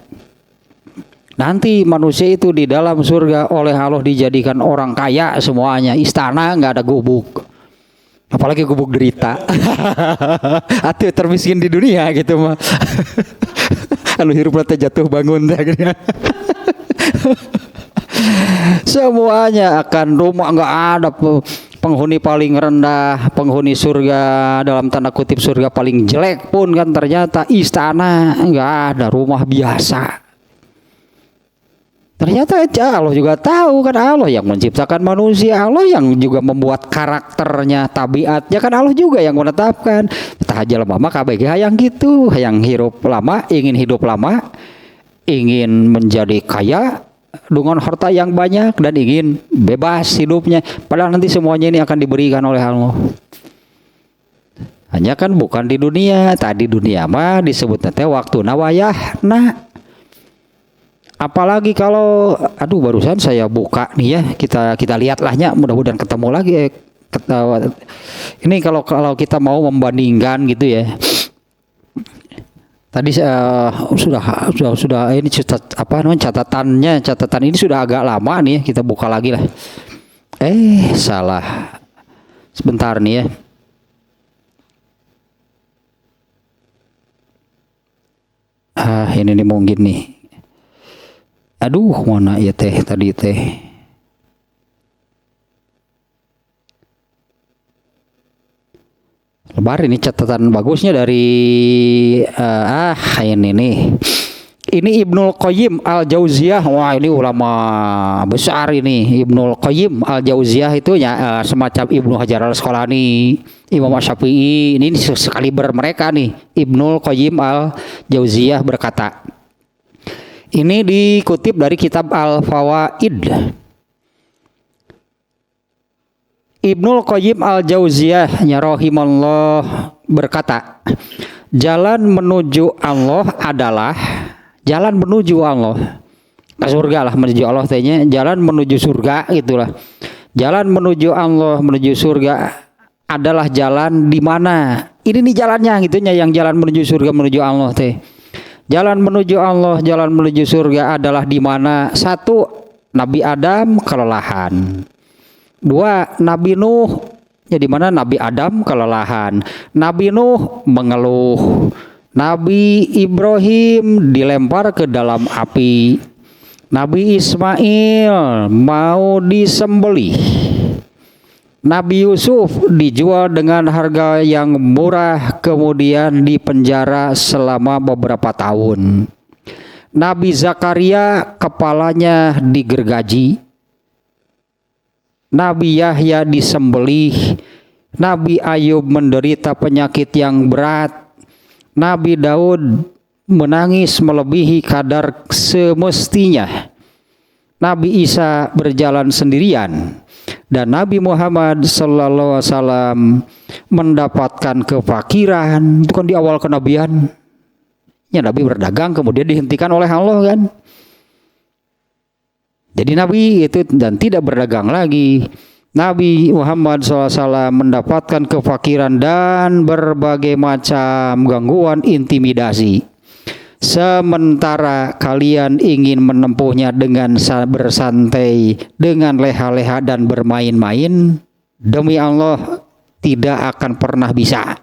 Nanti manusia itu di dalam surga oleh Allah dijadikan orang kaya semuanya. Istana nggak ada gubuk. Apalagi gubuk derita. Atuh termiskin di dunia gitu mah. Anu hirup teh jatuh bangun teh. Semuanya akan rumah, nggak ada penghuni paling rendah, penghuni surga dalam tanda kutip surga paling jelek pun kan ternyata istana, nggak ada rumah biasa. Ternyata Allah juga tahu kan, Allah yang menciptakan manusia, Allah yang juga membuat karakternya, tabiatnya kan Allah juga yang menetapkan. Tah jelema mah kabeh hayang gitu, hayang hirup lama, ingin hidup lama, ingin menjadi kaya dengan harta yang banyak dan ingin bebas hidupnya. Padahal nanti semuanya ini akan diberikan oleh Allah. Hanya kan bukan di dunia. Tadi dunia mah disebut nanti waktu nawayah. Nah, apalagi kalau barusan saya buka nih ya, kita lihatlahnya, mudah-mudahan ketemu lagi. Ini kalau kita mau membandingkan gitu ya. Tadi sudah ini catatan ini sudah agak lama nih, kita buka lagi lah. Salah. Sebentar nih ya. Ini nih mungkin nih. Aduh, mana ya teh tadi teh. Lebar ini catatan bagusnya dari ini nih. Ini Ibnul Qayyim Al-Jauziyah. Wah, ini ulama besar ini. Ibnul Qayyim Al-Jauziyah itu ya semacam Ibnu Hajar Al-Asqalani, Imam Syafi'i. Ini sekaliber mereka nih. Ibnul Qayyim Al-Jauziyah berkata. Ini dikutip dari kitab Al-Fawaid. Ibnul Qayyim Al-Jauziyah rahimallah berkata, jalan menuju Allah adalah jalan menuju Allah. Ke surga lah, menuju Allah tanya, jalan menuju surga itulah. Jalan menuju Allah, menuju surga adalah jalan di mana? Ini nih jalannya gitunya, yang jalan menuju surga menuju Allah teh. Jalan menuju Allah, jalan menuju surga adalah di mana? Satu, Nabi Adam kelelahan. Dua, Nabi Nuh, ya di mana Nabi Adam kelelahan. Nabi Nuh mengeluh. Nabi Ibrahim dilempar ke dalam api. Nabi Ismail mau disembelih. Nabi Yusuf dijual dengan harga yang murah, kemudian dipenjara selama beberapa tahun. Nabi Zakaria kepalanya digergaji. Nabi Yahya disembelih. Nabi Ayub menderita penyakit yang berat. Nabi Daud menangis melebihi kadar semestinya. Nabi Isa berjalan sendirian. Dan Nabi Muhammad sallallahu alaihi wasallam mendapatkan kefakiran. Itu kan di awal kenabian. Ya, Nabi berdagang kemudian dihentikan oleh Allah kan. Jadi Nabi itu dan tidak berdagang lagi. Nabi Muhammad SAW mendapatkan kefakiran dan berbagai macam gangguan intimidasi. Sementara kalian ingin menempuhnya dengan bersantai, dengan leha-leha dan bermain-main, demi Allah tidak akan pernah bisa.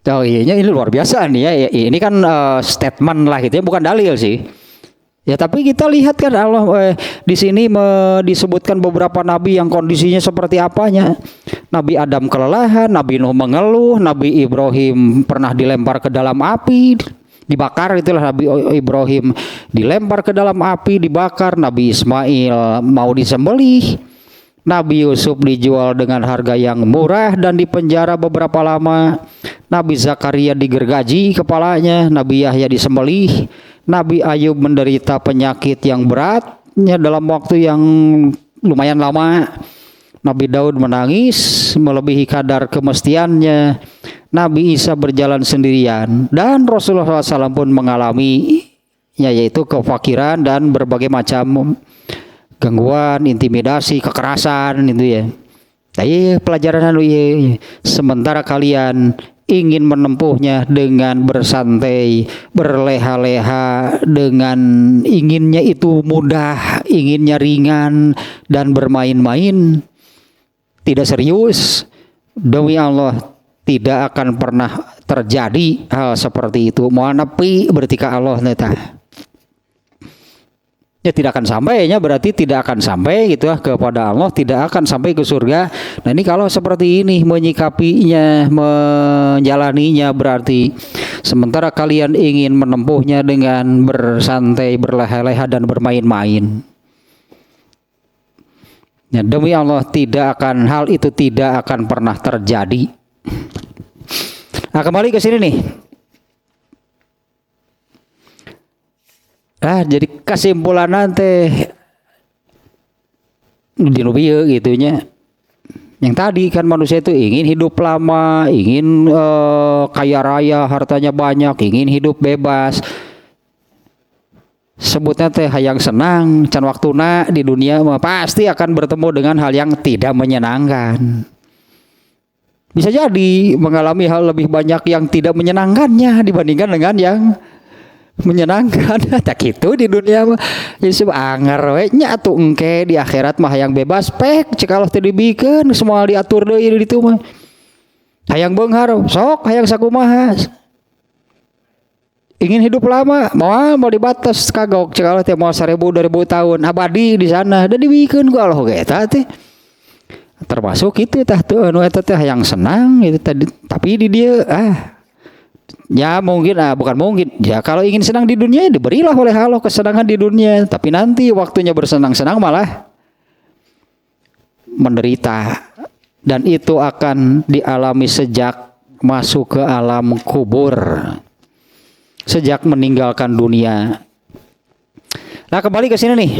Oh iya, ini luar biasa nih ya. Ini kan statement lah gitu ya, bukan dalil sih. Ya, tapi kita lihat kan Allah di sini disebutkan beberapa nabi yang kondisinya seperti apanya. Nabi Adam kelelahan, Nabi Nuh mengeluh, Nabi Ibrahim pernah dilempar ke dalam api, dibakar, itulah Nabi Ibrahim dilempar ke dalam api, dibakar. Nabi Ismail mau disembelih. Nabi Yusuf dijual dengan harga yang murah dan dipenjara beberapa lama. Nabi Zakaria digergaji kepalanya, Nabi Yahya disembelih, Nabi Ayub menderita penyakit yang beratnya dalam waktu yang lumayan lama. Nabi Daud menangis melebihi kadar kemestiannya. Nabi Isa berjalan sendirian dan Rasulullah SAW pun mengalami yaitu kefakiran dan berbagai macam gangguan, intimidasi, kekerasan itu ya. Tapi pelajaran ya. Sementara kalian ingin menempuhnya dengan bersantai, berleha-leha, dengan inginnya itu mudah, inginnya ringan dan bermain-main, tidak serius, demi Allah tidak akan pernah terjadi hal seperti itu. Mau napi berarti ka Allah neta. Ya tidak akan sampainya, berarti tidak akan sampai gitu kepada Allah, tidak akan sampai ke surga. Nah ini kalau seperti ini menyikapinya, menjalaninya, berarti sementara kalian ingin menempuhnya dengan bersantai, berleha-leha dan bermain-main. Ya, demi Allah hal itu tidak akan pernah terjadi. Nah kembali ke sini nih. Jadi kesimpulan nanti di nubieu gitunya. Yang tadi kan manusia itu ingin hidup lama, ingin kaya raya, hartanya banyak, ingin hidup bebas. Sebutnya teh hayang senang, can waktuna di dunia pasti akan bertemu dengan hal yang tidak menyenangkan. Bisa jadi mengalami hal lebih banyak yang tidak menyenangkannya dibandingkan dengan yang menyenangkan. Tak gitu di dunia mah jadi sebanger we nya atuh engke di akhirat mah hayang bebas pek cek Allah teh dibikeun semua diatur deui di ditu mah hayang beunghar sok hayang sakumaha ingin hidup lama mau dibatas kagok cek Allah teh mau 1000 2000 tahun abadi di sana da dibikeun ku Allah ge eta teh termasuk itu tah teu anu eta teh hayang senang itu tadi tapi di dieu ya mungkin bukan mungkin ya kalau ingin senang di dunia diberilah oleh Allah kesenangan di dunia, tapi nanti waktunya bersenang-senang malah menderita dan itu akan dialami sejak masuk ke alam kubur, sejak meninggalkan dunia. Nah kembali ke sini nih,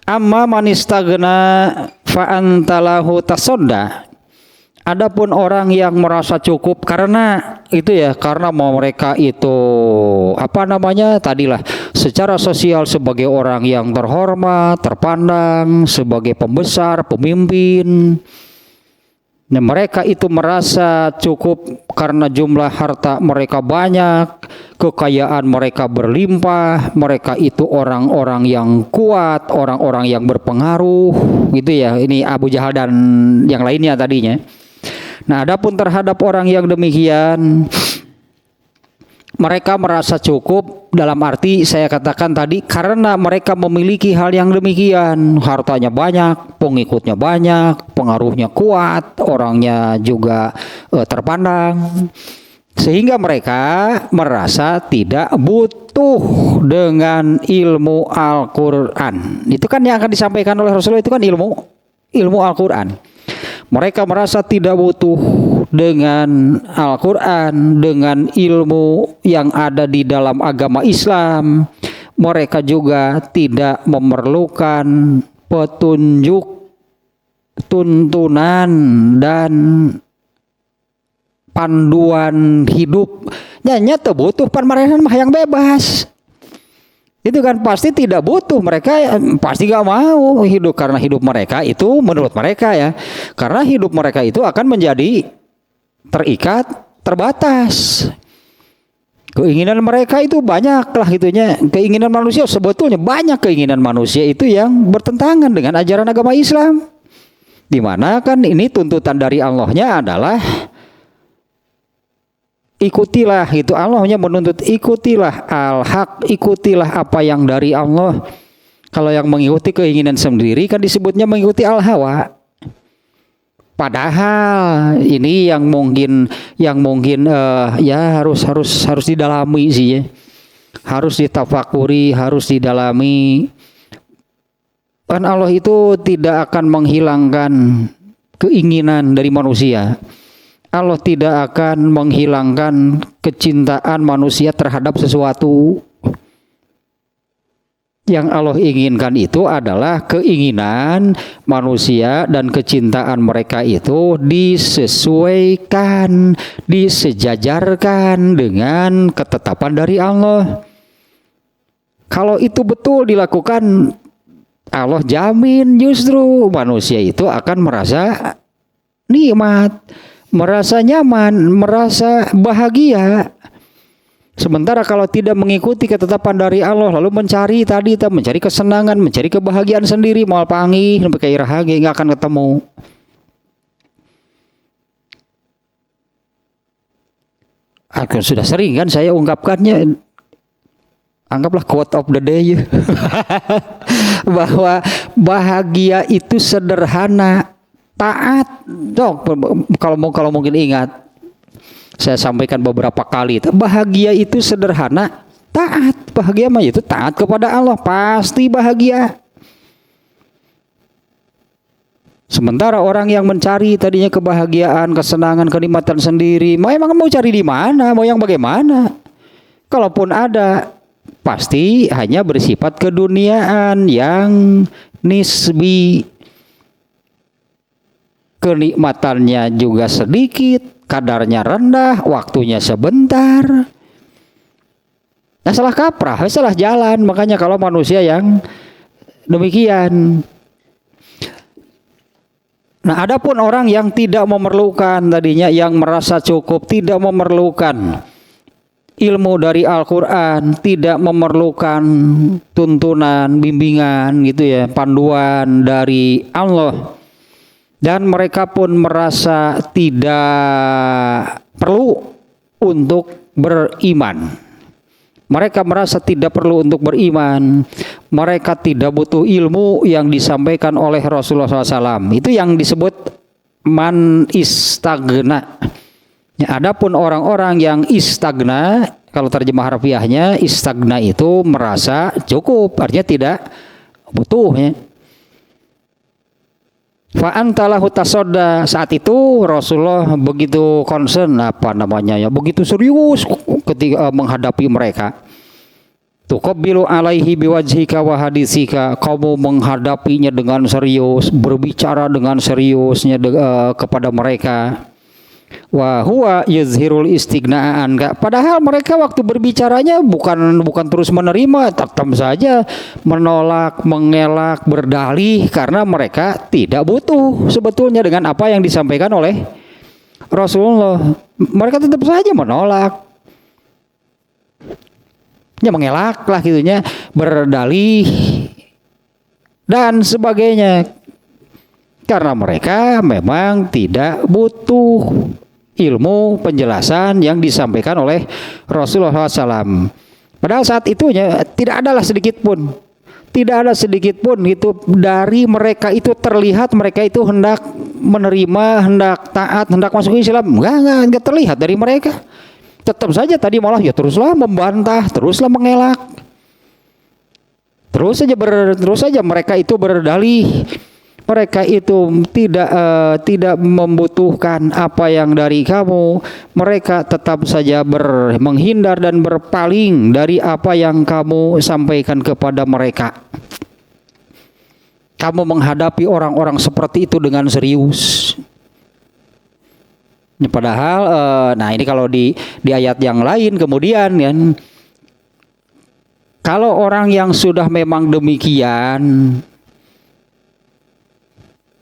amma manistagna fa antalahu tasodda. Adapun orang yang merasa cukup karena itu ya, karena mereka itu tadilah secara sosial sebagai orang yang terhormat, terpandang, sebagai pembesar, pemimpin. Nah, mereka itu merasa cukup karena jumlah harta mereka banyak, kekayaan mereka berlimpah, mereka itu orang-orang yang kuat, orang-orang yang berpengaruh, gitu ya. Ini Abu Jahal dan yang lainnya tadinya. Nah, adapun terhadap orang yang demikian, mereka merasa cukup dalam arti saya katakan tadi karena mereka memiliki hal yang demikian, hartanya banyak, pengikutnya banyak, pengaruhnya kuat, orangnya juga terpandang, sehingga mereka merasa tidak butuh dengan ilmu Al-Quran. Itu kan yang akan disampaikan oleh Rasulullah, itu kan ilmu Al-Quran. Mereka merasa tidak butuh dengan Al-Quran, dengan ilmu yang ada di dalam agama Islam. Mereka juga tidak memerlukan petunjuk, tuntunan, dan panduan hidup. Nyata butuh panmarehan mah yang bebas. Itu kan pasti tidak butuh, mereka pasti gak mau hidup karena hidup mereka itu menurut mereka ya, karena hidup mereka itu akan menjadi terikat, terbatas. Keinginan mereka itu banyak lah gitunya, keinginan manusia sebetulnya banyak keinginan manusia itu yang bertentangan dengan ajaran agama Islam. Dimana kan ini tuntutan dari Allahnya adalah ikutilah gitu, Allahnya menuntut ikutilah al-haq, ikutilah apa yang dari Allah. Kalau yang mengikuti keinginan sendiri kan disebutnya mengikuti al-hawa. Padahal ini yang mungkin ya harus didalami sih ya. Harus ditafakuri, harus didalami. Kan Allah itu tidak akan menghilangkan keinginan dari manusia. Allah tidak akan menghilangkan kecintaan manusia terhadap sesuatu. Yang Allah inginkan itu adalah keinginan manusia dan kecintaan mereka itu disesuaikan, disejajarkan dengan ketetapan dari Allah. Kalau itu betul dilakukan, Allah jamin justru manusia itu akan merasa nikmat, merasa nyaman, merasa bahagia. Sementara kalau tidak mengikuti ketetapan dari Allah, lalu mencari kesenangan, mencari kebahagiaan sendiri, moal panggih, sampai ke irahage, nggak akan ketemu. Akan sudah sering kan saya ungkapkannya. Anggaplah quote of the day bahwa bahagia itu sederhana, taat. Dok, kalau mungkin ingat, saya sampaikan beberapa kali, bahagia itu sederhana, taat. Bahagia mah itu taat kepada Allah, pasti bahagia. Sementara orang yang mencari tadinya kebahagiaan, kesenangan, kenikmatan sendiri, emang mau cari di mana, mau yang bagaimana? Kalaupun ada, pasti hanya bersifat keduniaan yang nisbi. Kenikmatannya juga sedikit, kadarnya rendah, waktunya sebentar. Nah, salah kaprah, salah jalan. Makanya kalau manusia yang demikian. Nah, adapun orang yang tidak memerlukan tadinya, yang merasa cukup, tidak memerlukan ilmu dari Al-Quran, tidak memerlukan tuntunan, bimbingan gitu ya, panduan dari Allah, dan mereka pun merasa tidak perlu untuk beriman. Mereka merasa tidak perlu untuk beriman. Mereka tidak butuh ilmu yang disampaikan oleh Rasulullah SAW. Itu yang disebut man istagna. Ya, adapun orang-orang yang istagna, kalau terjemah harfiahnya istagna itu merasa cukup, artinya tidak butuh ya. Fa antalahu tasodda, saat itu Rasulullah begitu concern begitu serius ketika menghadapi mereka. Tuqabbilu alaihi biwajhika wa hadisika, kamu menghadapinya dengan serius, berbicara dengan seriusnya kepada mereka. Wa huwa yuzhirul istighna'an, padahal mereka waktu berbicaranya bukan terus menerima, tetap saja menolak, mengelak, berdalih karena mereka tidak butuh sebetulnya dengan apa yang disampaikan oleh Rasulullah. Mereka tetap saja menolak, ya mengelak lah gitunya, berdalih dan sebagainya. Karena mereka memang tidak butuh ilmu penjelasan yang disampaikan oleh Rasulullah SAW. Padahal saat itunya tidak adalah sedikit pun itu dari mereka itu terlihat mereka itu hendak menerima, hendak taat, hendak masuk Islam. Enggak terlihat dari mereka. Tetap saja tadi malah ya teruslah membantah, teruslah mengelak. Terus saja mereka itu berdalih. Mereka itu tidak membutuhkan apa yang dari kamu. Mereka tetap saja menghindar dan berpaling dari apa yang kamu sampaikan kepada mereka. Kamu menghadapi orang-orang seperti itu dengan serius. Padahal, nah ini kalau di ayat yang lain kemudian kan, kalau orang yang sudah memang demikian,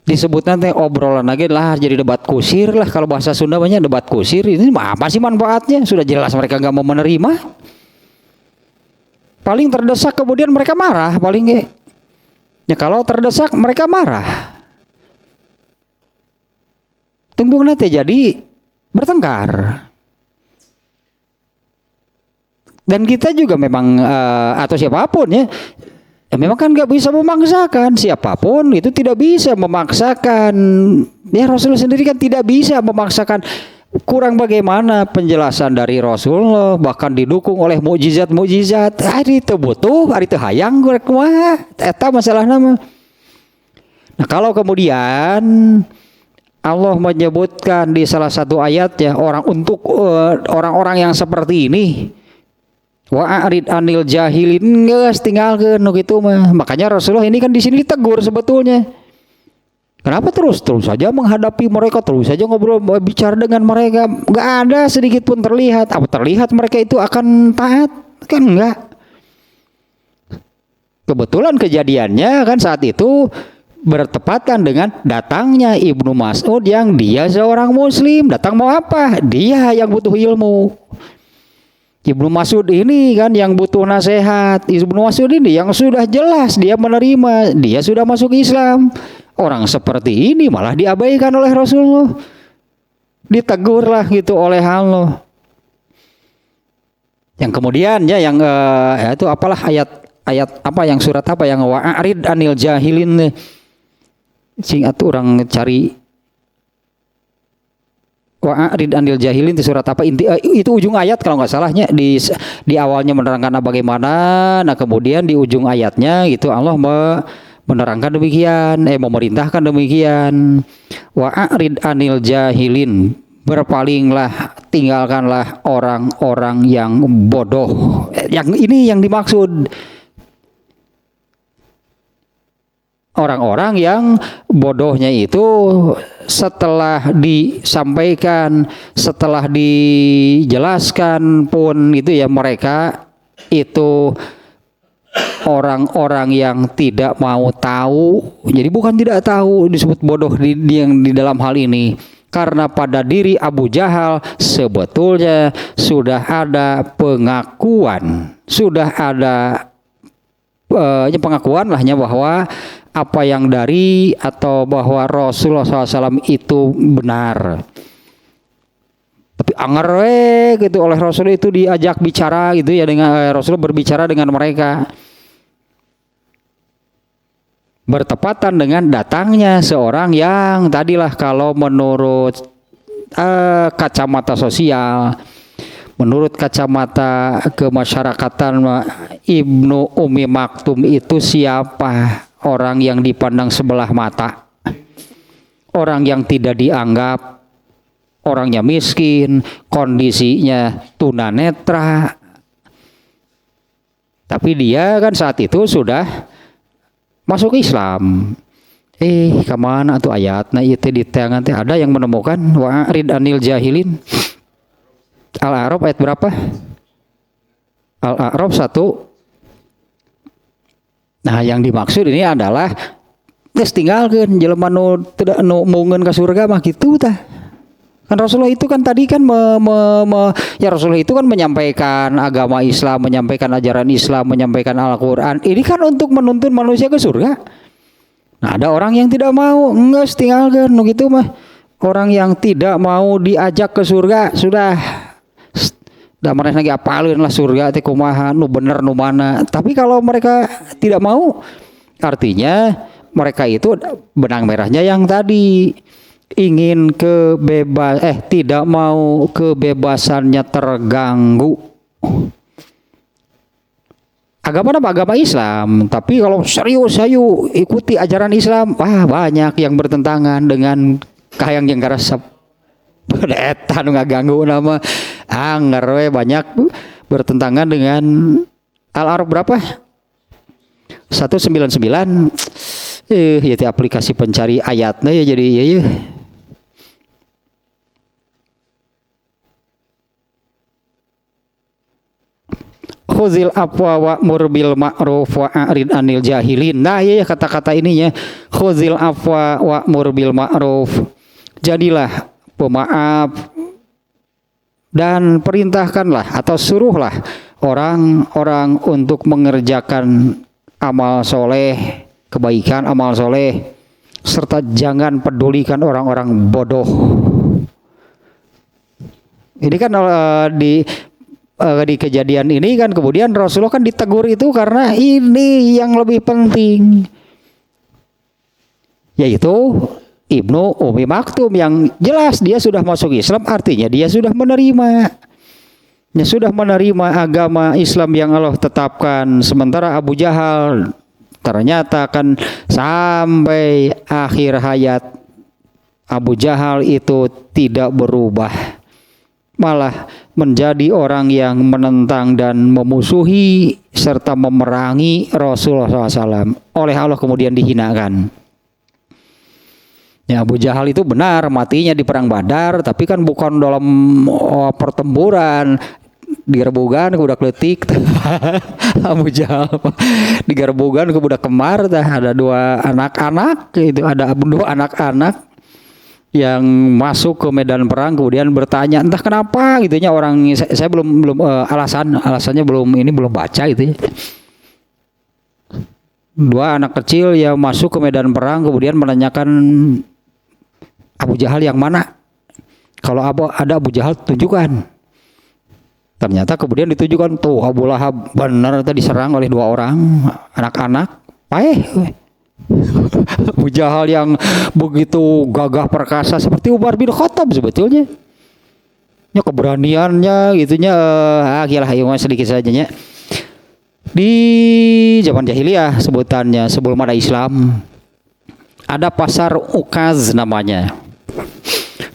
disebut nanti obrolan lagi lah, jadi debat kusir lah, kalau bahasa Sunda banyak debat kusir. Ini apa sih manfaatnya? Sudah jelas mereka nggak mau menerima. Paling terdesak kemudian mereka marah, paling ya kalau terdesak mereka marah. Tunggu nanti jadi bertengkar. Dan kita juga memang atau siapapun ya, memang kan nggak bisa memaksakan, siapapun itu tidak bisa memaksakan. Ya Rasulullah sendiri kan tidak bisa memaksakan. Kurang bagaimana penjelasan dari Rasulullah, bahkan didukung oleh mukjizat. Hari itu butuh, hari itu hayang kumaha eta masalah nama. Nah, kalau kemudian Allah menyebutkan di salah satu ayatnya orang-orang yang seperti ini, wa'arid anil jahilin, geus tinggalkeun nu kitu mah. Makanya Rasulullah ini kan di sini ditegur sebetulnya. Kenapa terus saja menghadapi mereka, terus saja ngobrol bicara dengan mereka, nggak ada sedikit pun terlihat. Apa terlihat mereka itu akan taat? Kan enggak. Kebetulan kejadiannya kan saat itu bertepatan dengan datangnya Ibnu Mas'ud yang dia seorang muslim. Datang mau apa? Dia yang butuh ilmu. Ibnu Mas'ud ini kan yang butuh nasihat. Ibnu Mas'ud ini yang sudah jelas dia menerima, dia sudah masuk Islam. Orang seperti ini malah diabaikan oleh Rasulullah. Ditegurlah gitu oleh Allah. Yang kemudian ya yang itu apalah ayat apa yang surat apa yang wa'arid anil jahilin. Sing atuh orang cari wa'arid anil jahilin itu surat apa itu ujung ayat kalau nggak salahnya di awalnya menerangkan bagaimana, nah kemudian di ujung ayatnya gitu Allah menerangkan demikian, memerintahkan demikian. Wa'arid anil jahilin, berpalinglah, tinggalkanlah orang-orang yang bodoh. Yang ini yang dimaksud. Orang-orang yang bodohnya itu setelah disampaikan, setelah dijelaskan pun itu ya mereka itu orang-orang yang tidak mau tahu. Jadi bukan tidak tahu disebut bodoh yang di dalam hal ini. Karena pada diri Abu Jahal sebetulnya sudah ada pengakuan, sudah ada pengakuan lahnya bahwa apa yang dari atau bahwa Rasulullah SAW itu benar. Tapi anger gitu oleh Rasul itu diajak bicara gitu ya, dengan Rasul berbicara dengan mereka. Bertepatan dengan datangnya seorang yang tadilah kalau menurut kacamata sosial, menurut kacamata kemasyarakatan, Ibnu Ummi Maktum itu siapa? Orang yang dipandang sebelah mata, orang yang tidak dianggap, orangnya miskin, kondisinya tunanetra. Tapi dia kan saat itu sudah masuk Islam. Kemana tuh ayatnya itu di tangan ada yang menemukan wa'arid anil jahilin. Al-A'raf ayat berapa? Al-A'raf 1. Nah, yang dimaksud ini adalah geus tinggalkeun jelema nu mungeun ka surga mah kitu tah. Kan Rasulullah itu kan tadi kan ya Rasulullah itu kan menyampaikan agama Islam, menyampaikan ajaran Islam, menyampaikan Al-Qur'an. Ini kan untuk menuntun manusia ke surga. Nah, ada orang yang tidak mau, geus tinggalkeun nu kitu mah. Orang yang tidak mau diajak ke surga sudah da mereka lagi apalin lah surga teh kumaha nu bener nu mana. Tapi kalau mereka tidak mau, artinya mereka itu benang merahnya yang tadi ingin tidak mau kebebasannya terganggu. Agama apa? Agama Islam. Tapi kalau serius ayo ikuti ajaran Islam, banyak yang bertentangan dengan kahayang yang garasap. Eta nu ngaganggu nama anger we banyak bertentangan dengan Al-A'raf berapa? 199. Ya aplikasi pencari ayatnya ya jadi ya. Khuzil afwa wa'mur bil ma'ruf wa'rid anil jahilin. Nah ya kata-kata ininya khuzil afwa wa'mur bil ma'ruf. Jadilah pemaaf dan perintahkanlah atau suruhlah orang-orang untuk mengerjakan amal soleh, kebaikan, amal soleh, serta jangan pedulikan orang-orang bodoh. Ini kan di kejadian ini kan kemudian Rasulullah kan ditegur itu karena ini yang lebih penting, yaitu Ibnu Ummi Maktum yang jelas dia sudah masuk Islam, artinya dia sudah menerima. Dia sudah menerima agama Islam yang Allah tetapkan. Sementara Abu Jahal Ternyata kan sampai akhir hayat Abu Jahal itu tidak berubah, malah menjadi orang yang menentang dan memusuhi serta memerangi Rasulullah SAW. Oleh Allah kemudian dihinakan. Ya, Abu Jahal itu benar matinya di perang Badar, tapi kan bukan dalam pertempuran. Digerbugan ke budak letik. Abu Jahal digerbugan ke budak kembar. Ada dua anak-anak, itu ada dua anak-anak yang masuk ke medan perang kemudian bertanya entah kenapa gitunya orang, saya belum alasannya belum baca gitu ya. Dua anak kecil yang masuk ke medan perang kemudian menanyakan Abu Jahal yang mana? Kalau ada Abu Jahal tunjukkan. Ternyata kemudian ditujukan tuh Abu Lahab benar tadi diserang oleh dua orang anak-anak. Abu Jahal yang begitu gagah perkasa seperti Umar bin Khattab sebetulnya. Ya keberaniannya gitunya akhirnya sedikit saja nya. Di zaman jahiliyah sebutannya sebelum ada Islam ada pasar Ukaz namanya.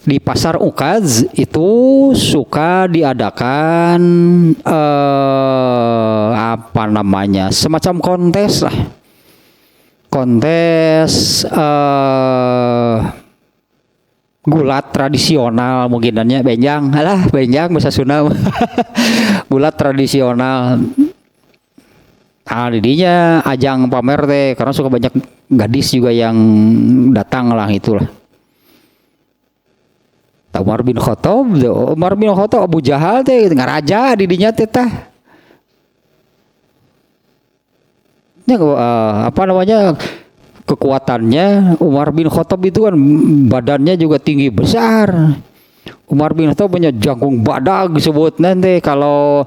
Di pasar Ukaz itu suka diadakan semacam kontes lah. Kontes gulat tradisional mungkinannya benjang bahasa Sunda. Gulat tradisional. Didinya ajang pamer teh karena suka banyak gadis juga yang datang lah itulah. Umar bin Khattab Abu Jahal teh ngaraja didinya teh tah. Kekuatannya Umar bin Khattab itu kan badannya juga tinggi besar. Umar bin Khattab punya jangkung badag disebut nanti kalau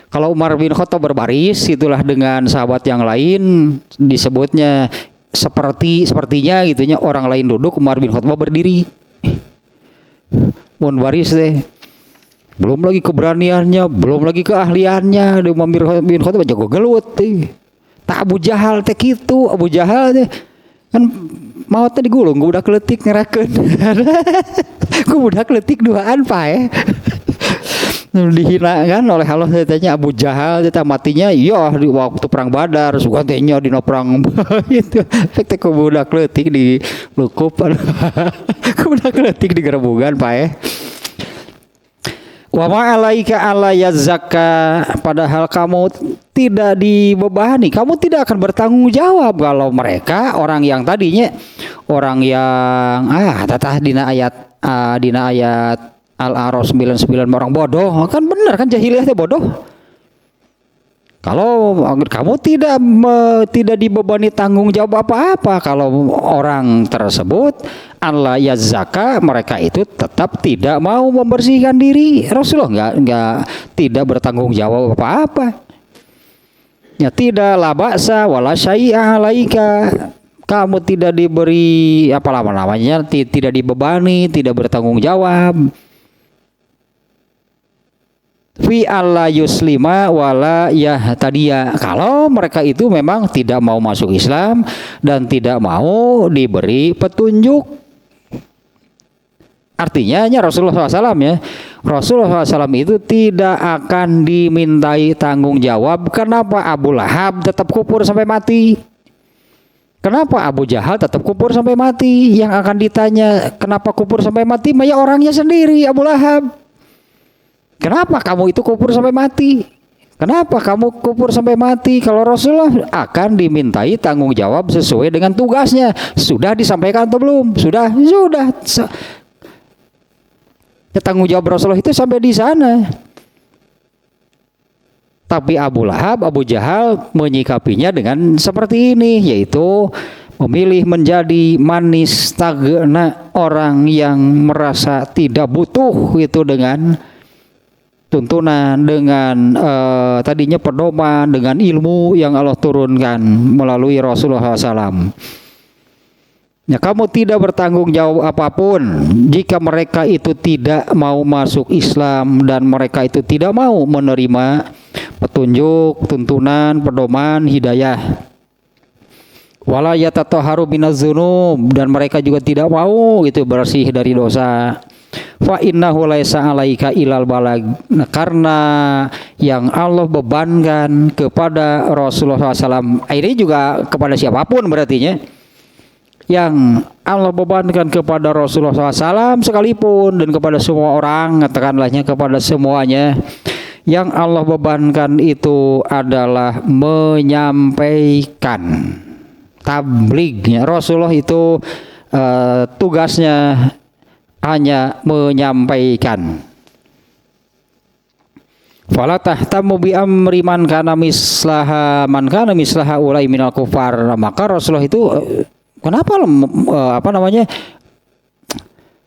Umar bin Khattab berbaris itulah dengan sahabat yang lain disebutnya sepertinya gitunya orang lain duduk Umar bin Khattab berdiri. Mun baris teh. Belum lagi keberaniannya, belum lagi keahliannya. Umar bin Khattab jago gelut teh. Tak Abu Jahal teh kitu, Abu Jahal teh kan mau teh digulung ku budak leutik ngerakeun. Ku budak leutik duaan pae. Dihina kan oleh Allah tanya Abu Jahal teh matinya iya di waktu perang Badar suka tehnya dina perang itu teh ku budak leutik di lukup. Ku budak leutik di gerebugan pae. Wa ma'alaika alla yazakka, padahal kamu tidak dibebani, kamu tidak akan bertanggung jawab kalau mereka orang yang tadinya orang yang dina ayat Al-A'raf 99 orang bodoh, kan benar kan jahiliyah teh bodoh. Kalau kamu tidak dibebani tanggung jawab apa-apa kalau orang tersebut Allah yazaka, mereka itu tetap tidak mau membersihkan diri. Rasulullah tidak bertanggung jawab apa-apa. Ya tidak la ba'sa wala syai'a alaika. Kamu tidak diberi tidak dibebani, tidak bertanggung jawab. Fi alla yuslima wala yahtadiya, kalau mereka itu memang tidak mau masuk Islam dan tidak mau diberi petunjuk. Artinya Rasulullah SAW Rasulullah SAW itu tidak akan dimintai tanggung jawab. Kenapa Abu Lahab tetap kufur sampai mati? Kenapa Abu Jahal tetap kufur sampai mati? Yang akan ditanya kenapa kufur sampai mati? Ya orangnya sendiri Abu Lahab. Kenapa kamu itu kufur sampai mati? Kenapa kamu kufur sampai mati? Kalau Rasulullah akan dimintai tanggung jawab sesuai dengan tugasnya. Sudah disampaikan atau belum? Sudah. Ya, tanggung jawab Rasulullah itu sampai di sana. Tapi Abu Lahab, Abu Jahal menyikapinya dengan seperti ini, yaitu memilih menjadi manis tagna, orang yang merasa tidak butuh itu dengan tuntunan, dengan tadinya pedoman, dengan ilmu yang Allah turunkan melalui Rasulullah SAW. Ya, kamu tidak bertanggung jawab apapun jika mereka itu tidak mau masuk Islam dan mereka itu tidak mau menerima petunjuk, tuntunan, pedoman, hidayah. Wala yatatahharu minaz-dzunub, dan mereka juga tidak mau itu bersih dari dosa. Fa innahu laisa 'alaika ilal balag. Nah, karena yang Allah bebankan kepada Rasulullah SAW, ini juga kepada siapapun berartinya. Yang Allah bebankan kepada Rasulullah SAW sekalipun dan kepada semua orang, katakanlahnya kepada semuanya, yang Allah bebankan itu adalah menyampaikan. Tablignya Rasulullah itu tugasnya hanya menyampaikan. Fala tahtamu bi amri man kana mislaha ulai minal kufar. Maka Rasulullah itu kenapa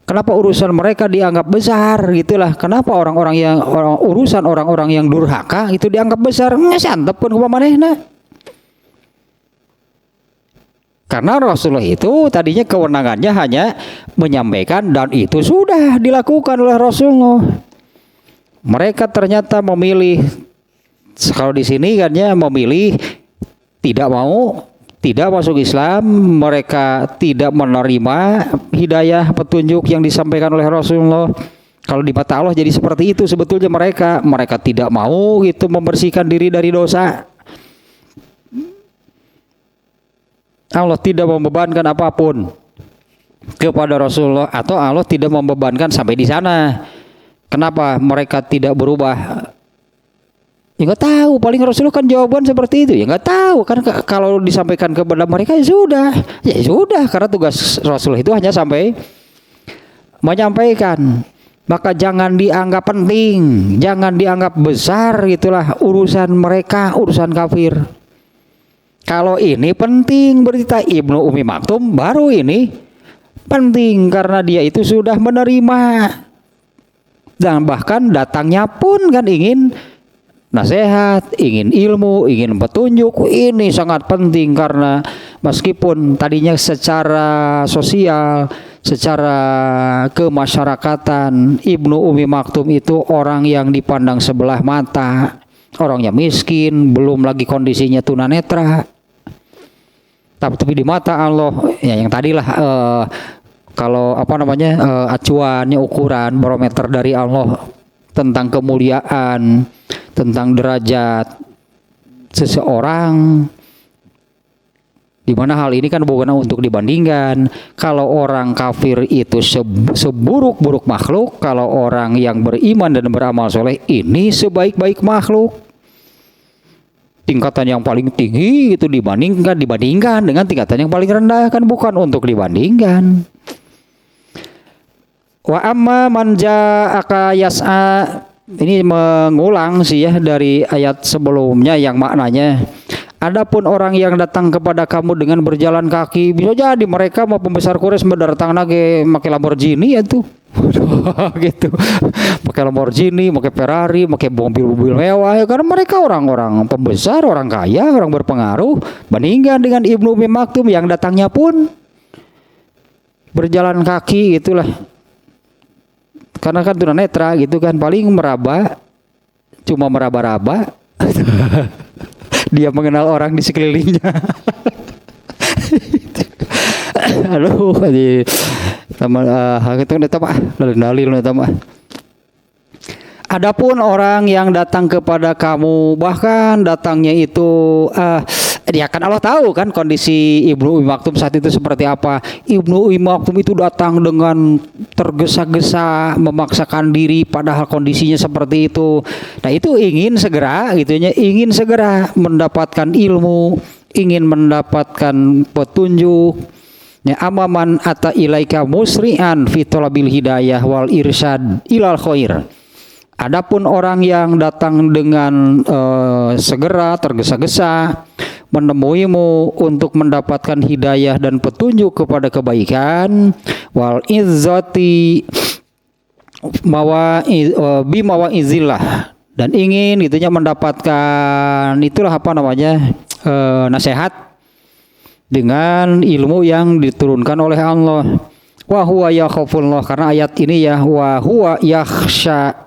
kenapa urusan mereka dianggap besar gitulah. Kenapa orang-orang yang durhaka itu dianggap besar? Ngasantepkeun ku manehna. Karena Rasulullah itu tadinya kewenangannya hanya menyampaikan, dan itu sudah dilakukan oleh Rasulullah. Mereka ternyata memilih, kalau di sini kan ya, memilih tidak masuk Islam. Mereka tidak menerima hidayah petunjuk yang disampaikan oleh Rasulullah. Kalau di mata Allah jadi seperti itu sebetulnya mereka tidak mau itu membersihkan diri dari dosa. Allah tidak membebankan apapun kepada Rasulullah, atau Allah tidak membebankan sampai di sana. Kenapa mereka tidak berubah? Ya nggak tahu. Paling Rasulullah kan jawaban seperti itu. Ya nggak tahu. Kan kalau disampaikan kepada mereka ya sudah. Karena tugas Rasulullah itu hanya sampai menyampaikan. Maka jangan dianggap penting, jangan dianggap besar gitulah urusan mereka, urusan kafir. Kalau ini penting berita Ibnu Ummi Maktum, baru ini penting karena dia itu sudah menerima, dan bahkan datangnya pun kan ingin nasihat, ingin ilmu, ingin petunjuk. Ini sangat penting karena meskipun tadinya secara sosial, secara kemasyarakatan, Ibnu Ummi Maktum itu orang yang dipandang sebelah mata, orangnya miskin, belum lagi kondisinya tunanetra. Tapi di mata Allah, ya yang tadilah kalau acuannya, ukuran barometer dari Allah tentang kemuliaan, tentang derajat seseorang, di mana hal ini kan bukan untuk dibandingkan. Kalau orang kafir itu seburuk-buruk makhluk, kalau orang yang beriman dan beramal soleh ini sebaik-baik makhluk. Tingkatan yang paling tinggi itu dibandingkan dengan tingkatan yang paling rendah, kan bukan untuk dibandingkan. Wa amma man ja'aka yas'a, ini mengulang sih ya dari ayat sebelumnya yang maknanya, adapun orang yang datang kepada kamu dengan berjalan kaki, bisa jadi mereka mau pembesar Quraisy mendatang lagi pakai Lamborghini ya tuh. Gitu. Pakai Lamborghini, pakai Ferrari, pakai mobil-mobil mewah ya, karena mereka orang-orang pembesar, orang kaya, orang berpengaruh. Bandingkan dengan Ibnu Ummi Maktum yang datangnya pun berjalan kaki itulah. Karena kan tunanetra gitu kan, paling cuma meraba-raba. Dia mengenal orang di sekelilingnya. Aduh, jadi dalil. Adapun orang yang datang kepada kamu, bahkan datangnya itu dia kan Allah tahu kan kondisi Ibnu Ummi Maktum saat itu seperti apa. Ibnu Ummi Maktum itu datang dengan tergesa-gesa, memaksakan diri padahal kondisinya seperti itu. Nah, itu ingin segera mendapatkan ilmu, ingin mendapatkan petunjuk. Ya, amaman ata ilaika musri'an fi talabil hidayah wal irsyad ilal khair. Adapun orang yang datang dengan segera, tergesa-gesa menemuimu untuk mendapatkan hidayah dan petunjuk kepada kebaikan, wal izzati bimawa izillah, dan ingin itunya mendapatkan itulah nasihat dengan ilmu yang diturunkan oleh Allah. Wa huwa yakhafullah, karena ayat ini ya wa huwa yakhsha,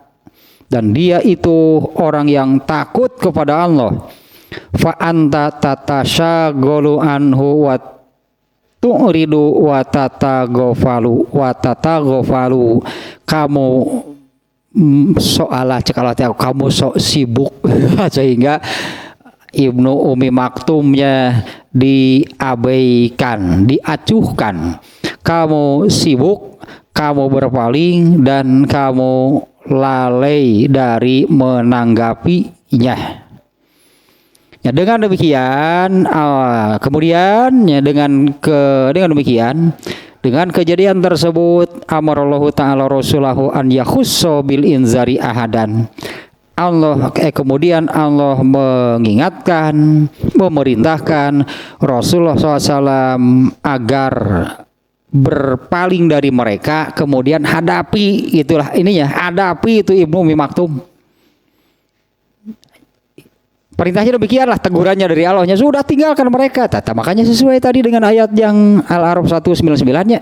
dan dia itu orang yang takut kepada Allah. Fa anta tatasyaghalu anhu wa tu'ridu wa tataghafalu kamu soalah cekalat kamu sok sibuk sehingga Ibnu Umi Maktumnya diabaikan, diacuhkan. Kamu sibuk, kamu berpaling, dan kamu lalai dari menanggapinya. Ya, dengan demikian, kemudian ya, dengan demikian, dengan kejadian tersebut, amarallahu ta'ala rasulahu an yakhusso bil inzari ahadan. Kemudian Allah mengingatkan, memerintahkan Rasulullah SAW agar berpaling dari mereka, kemudian hadapi, itulah ininya, hadapi itu Ibnu Umi Maktum. Perintahnya demikianlah, tegurannya dari Allahnya, sudah tinggalkan mereka. Makanya sesuai tadi dengan ayat yang Al-A'raf 199-nya.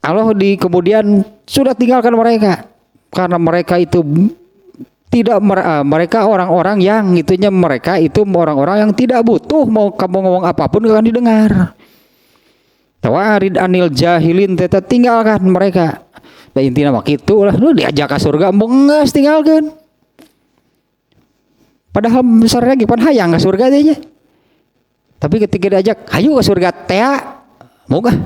Allah kemudian sudah tinggalkan mereka karena mereka itu tidak mereka orang-orang yang itunya, mereka itu orang-orang yang tidak butuh mau kamu ngomong apapun akan didengar. Tawarid anil jahilin, teta tinggalkan mereka. Dan intinya mak itulah, lu diajak ke surga mengas tinggalkan. Padahal besar lagi pan hayang ke surga aja. Tapi ketika diajak, hayu ke surga teh, mau gak?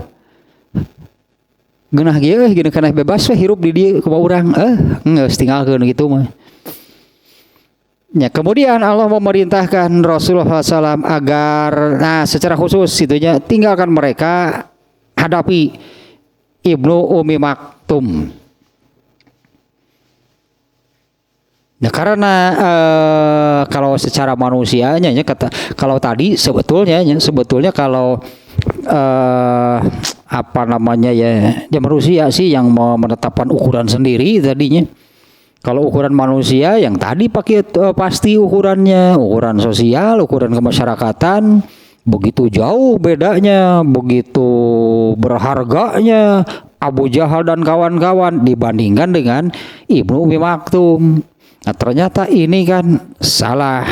Genah ge gini kana bebas we hirup di dieu kumaha urang. Geus tinggalkeun gitu mah. Ya, kemudian Allah memerintahkan Rasulullah SAW agar secara khusus itunya tinggalkan mereka, hadapi Ibnu Umi Maktum. Nah, karena kalau secara manusianya ya, kalau tadi sebetulnya kalau apa namanya ya manusia sih yang menetapkan ukuran sendiri tadinya. Kalau ukuran manusia yang tadi pakai pasti ukurannya, ukuran sosial, ukuran kemasyarakatan, begitu jauh bedanya, begitu berharganya Abu Jahal dan kawan-kawan dibandingkan dengan Ibnu Umi Maktum. Nah, ternyata ini kan salah.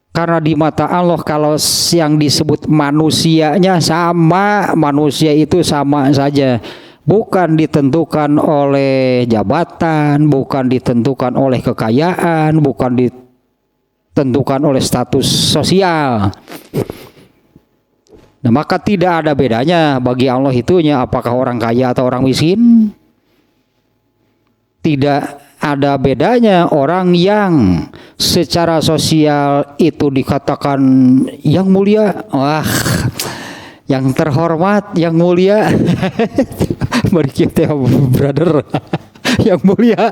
Karena di mata Allah kalau yang disebut manusianya sama, manusia itu sama saja. Bukan ditentukan oleh jabatan, bukan ditentukan oleh kekayaan, bukan ditentukan oleh status sosial. Nah, maka tidak ada bedanya bagi Allah itunya apakah orang kaya atau orang miskin. Tidak ada bedanya orang yang secara sosial itu dikatakan yang mulia, wah, yang terhormat, yang mulia. Mari kita brother yang mulia,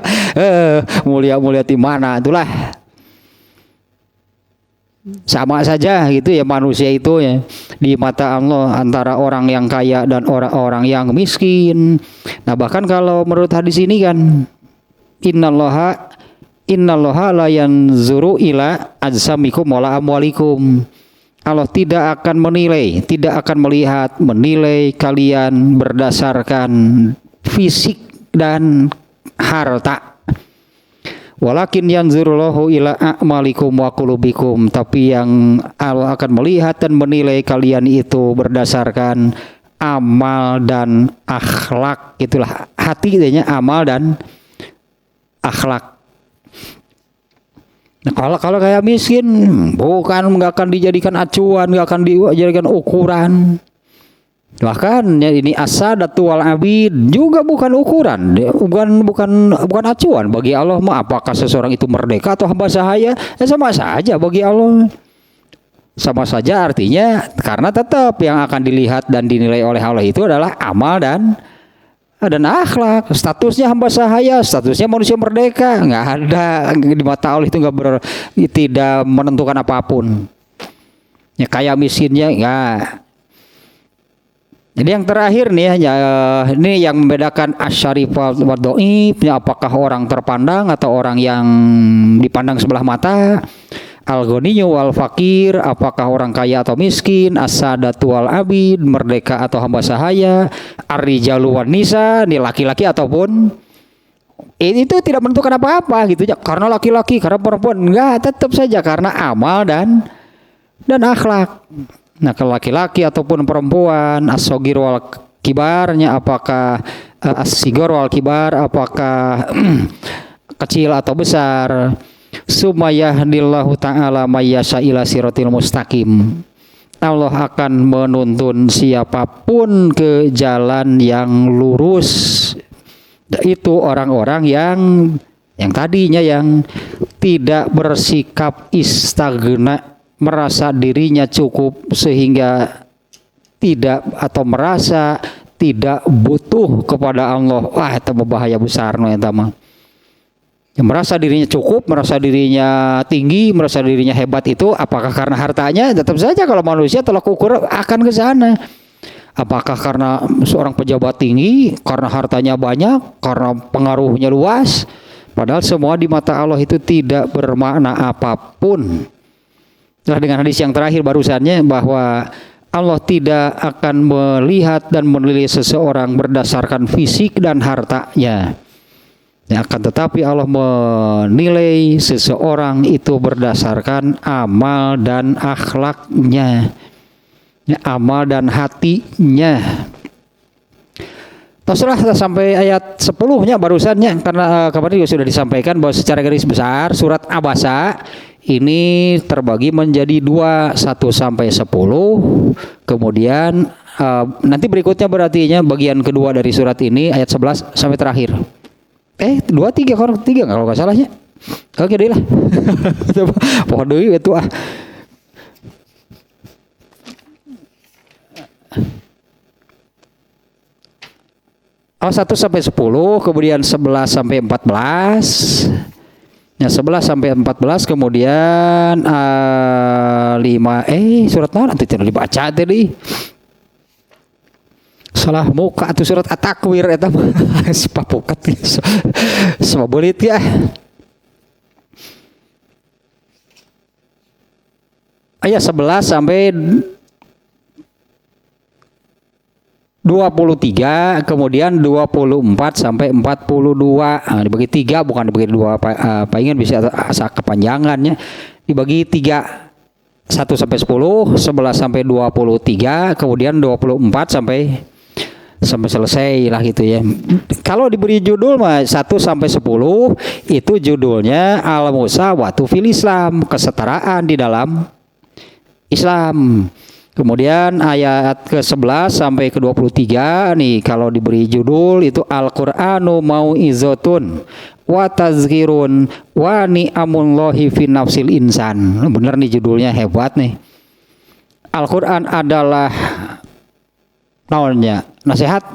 mulia di mana itulah sama saja gitu ya manusia itu ya di mata Allah antara orang yang kaya dan orang-orang yang miskin. Nah, bahkan kalau menurut hadis ini kan innallaha la yanzuru ila ajsamikum wala amwalikum. Allah tidak akan menilai, tidak akan menilai kalian berdasarkan fisik dan harta. Walakin yanzurullahu ila a'malikum wa qulubikum, tapi yang Allah akan melihat dan menilai kalian itu berdasarkan amal dan akhlak. Itulah hati katanya, amal dan akhlak. Nah, kalau kayak miskin nggak akan dijadikan acuan, nggak akan dijadikan ukuran. Bahkan ya, ini as-sadatu wal abid juga bukan ukuran, bukan acuan bagi Allah. Apakah seseorang itu merdeka atau hamba sahaya? Ya sama saja bagi Allah. Sama saja artinya, karena tetap yang akan dilihat dan dinilai oleh Allah itu adalah amal dan akhlak. Statusnya hamba sahaya, statusnya manusia merdeka, nggak ada di mata Allah itu tidak menentukan apapun. Ya kayak miskinnya nggak. Jadi yang terakhir nih ya, ini yang membedakan asyarif wa dhaif, apakah orang terpandang atau orang yang dipandang sebelah mata. Al-ghaniyyu wal fakir, apakah orang kaya atau miskin, as-sadatu wal abid, merdeka atau hamba sahaya, ar-rijalu wan nisa, ini laki-laki ataupun Itu tidak menentukan apa-apa gitu ya. Karena laki-laki, karena perempuan, enggak, tetap saja karena amal dan akhlak. Nah, kalau laki-laki ataupun perempuan, as-shogir wal kibarnya, apakah as-sigor wal kibar, apakah kecil atau besar, sumayahdillahu ta'ala mayyasha ila siratil mustaqim. Allah akan menuntun siapapun ke jalan yang lurus. Itu orang-orang yang tadinya yang tidak bersikap istagna, merasa dirinya cukup sehingga tidak atau merasa tidak butuh kepada Allah. Wah, itu bahaya besar no eta mah. Merasa dirinya cukup, merasa dirinya tinggi, merasa dirinya hebat itu apakah karena hartanya? Tetap saja kalau manusia tolak ukur akan ke sana. Apakah karena seorang pejabat tinggi, karena hartanya banyak, karena pengaruhnya luas? Padahal semua di mata Allah itu tidak bermakna apapun. Nah, dengan hadis yang terakhir barusannya bahwa Allah tidak akan melihat dan menilai seseorang berdasarkan fisik dan hartanya. Ya, akan tetapi Allah menilai seseorang itu berdasarkan amal dan akhlaknya, ya, amal dan hatinya. Terserah sampai ayat 10-nya barusannya, karena kemarin juga sudah disampaikan bahwa secara garis besar surat Abasa ini terbagi menjadi 2, 1 sampai 10. Kemudian nanti berikutnya berarti bagian kedua dari surat ini ayat 11 sampai terakhir. 2, 3 kalau 3 kalau nggak salahnya. Oke deh lah. Pohon deui itu ah. Oh, 1 sampai 10, kemudian 11 sampai 14. Ya, 11 sampai 14, kemudian 5 surat mana nanti tidak dibaca tadi. Salah muka atau surat At-Takwir eta mah sepapukat semua belit ya. Ayat 11 sampai 23, kemudian 24 sampai 42. Nah, dibagi 3 bukan dibagi 2 palingan bisa asa kepanjangannya. Dibagi 3. 1 sampai 10, 11 sampai 23, kemudian 24 sampai selesai lah gitu ya. Kalau diberi judul mah 1 sampai 10 itu judulnya Al-Musawatu fil Islam, kesetaraan di dalam Islam. Kemudian ayat ke-11 sampai ke-23 nih kalau diberi judul itu Al-Qur'anu mau'izatun wa tazkirun wa ni'amullahi fi nafsil insan. Bener nih judulnya, hebat nih. Al-Qur'an adalah naonnya? Nasihat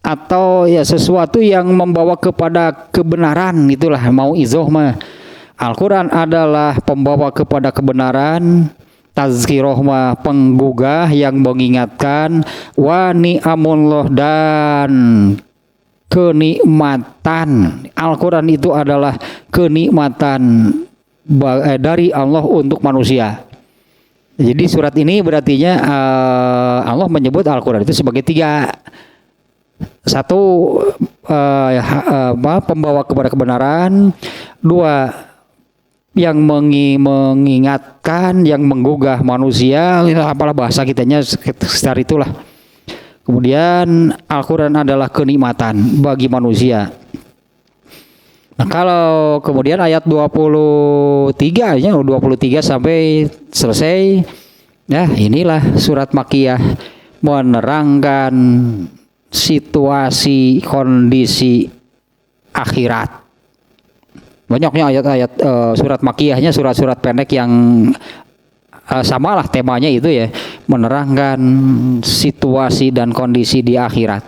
atau ya sesuatu yang membawa kepada kebenaran, itulah mau'izah mah. Al-Qur'an adalah pembawa kepada kebenaran. Tazkirah mah penggugah yang mengingatkan, wa ni'amullah dan kenikmatan. Al-Quran itu adalah kenikmatan dari Allah untuk manusia. Jadi surat ini berartinya Allah menyebut Al-Quran itu sebagai 3. 1 pembawa kepada kebenaran, 2 yang mengingatkan, yang menggugah manusia, apalah bahasa kitanya sekitar itulah. Kemudian Al-Quran adalah kenikmatan bagi manusia. Nah, kalau kemudian ayat 23 nya 23 sampai selesai, ya inilah surat Makkiyah menerangkan situasi kondisi akhirat. Banyaknya ayat-ayat surat Makkiyahnya, surat-surat pendek yang samalah temanya itu ya, menerangkan situasi dan kondisi di akhirat.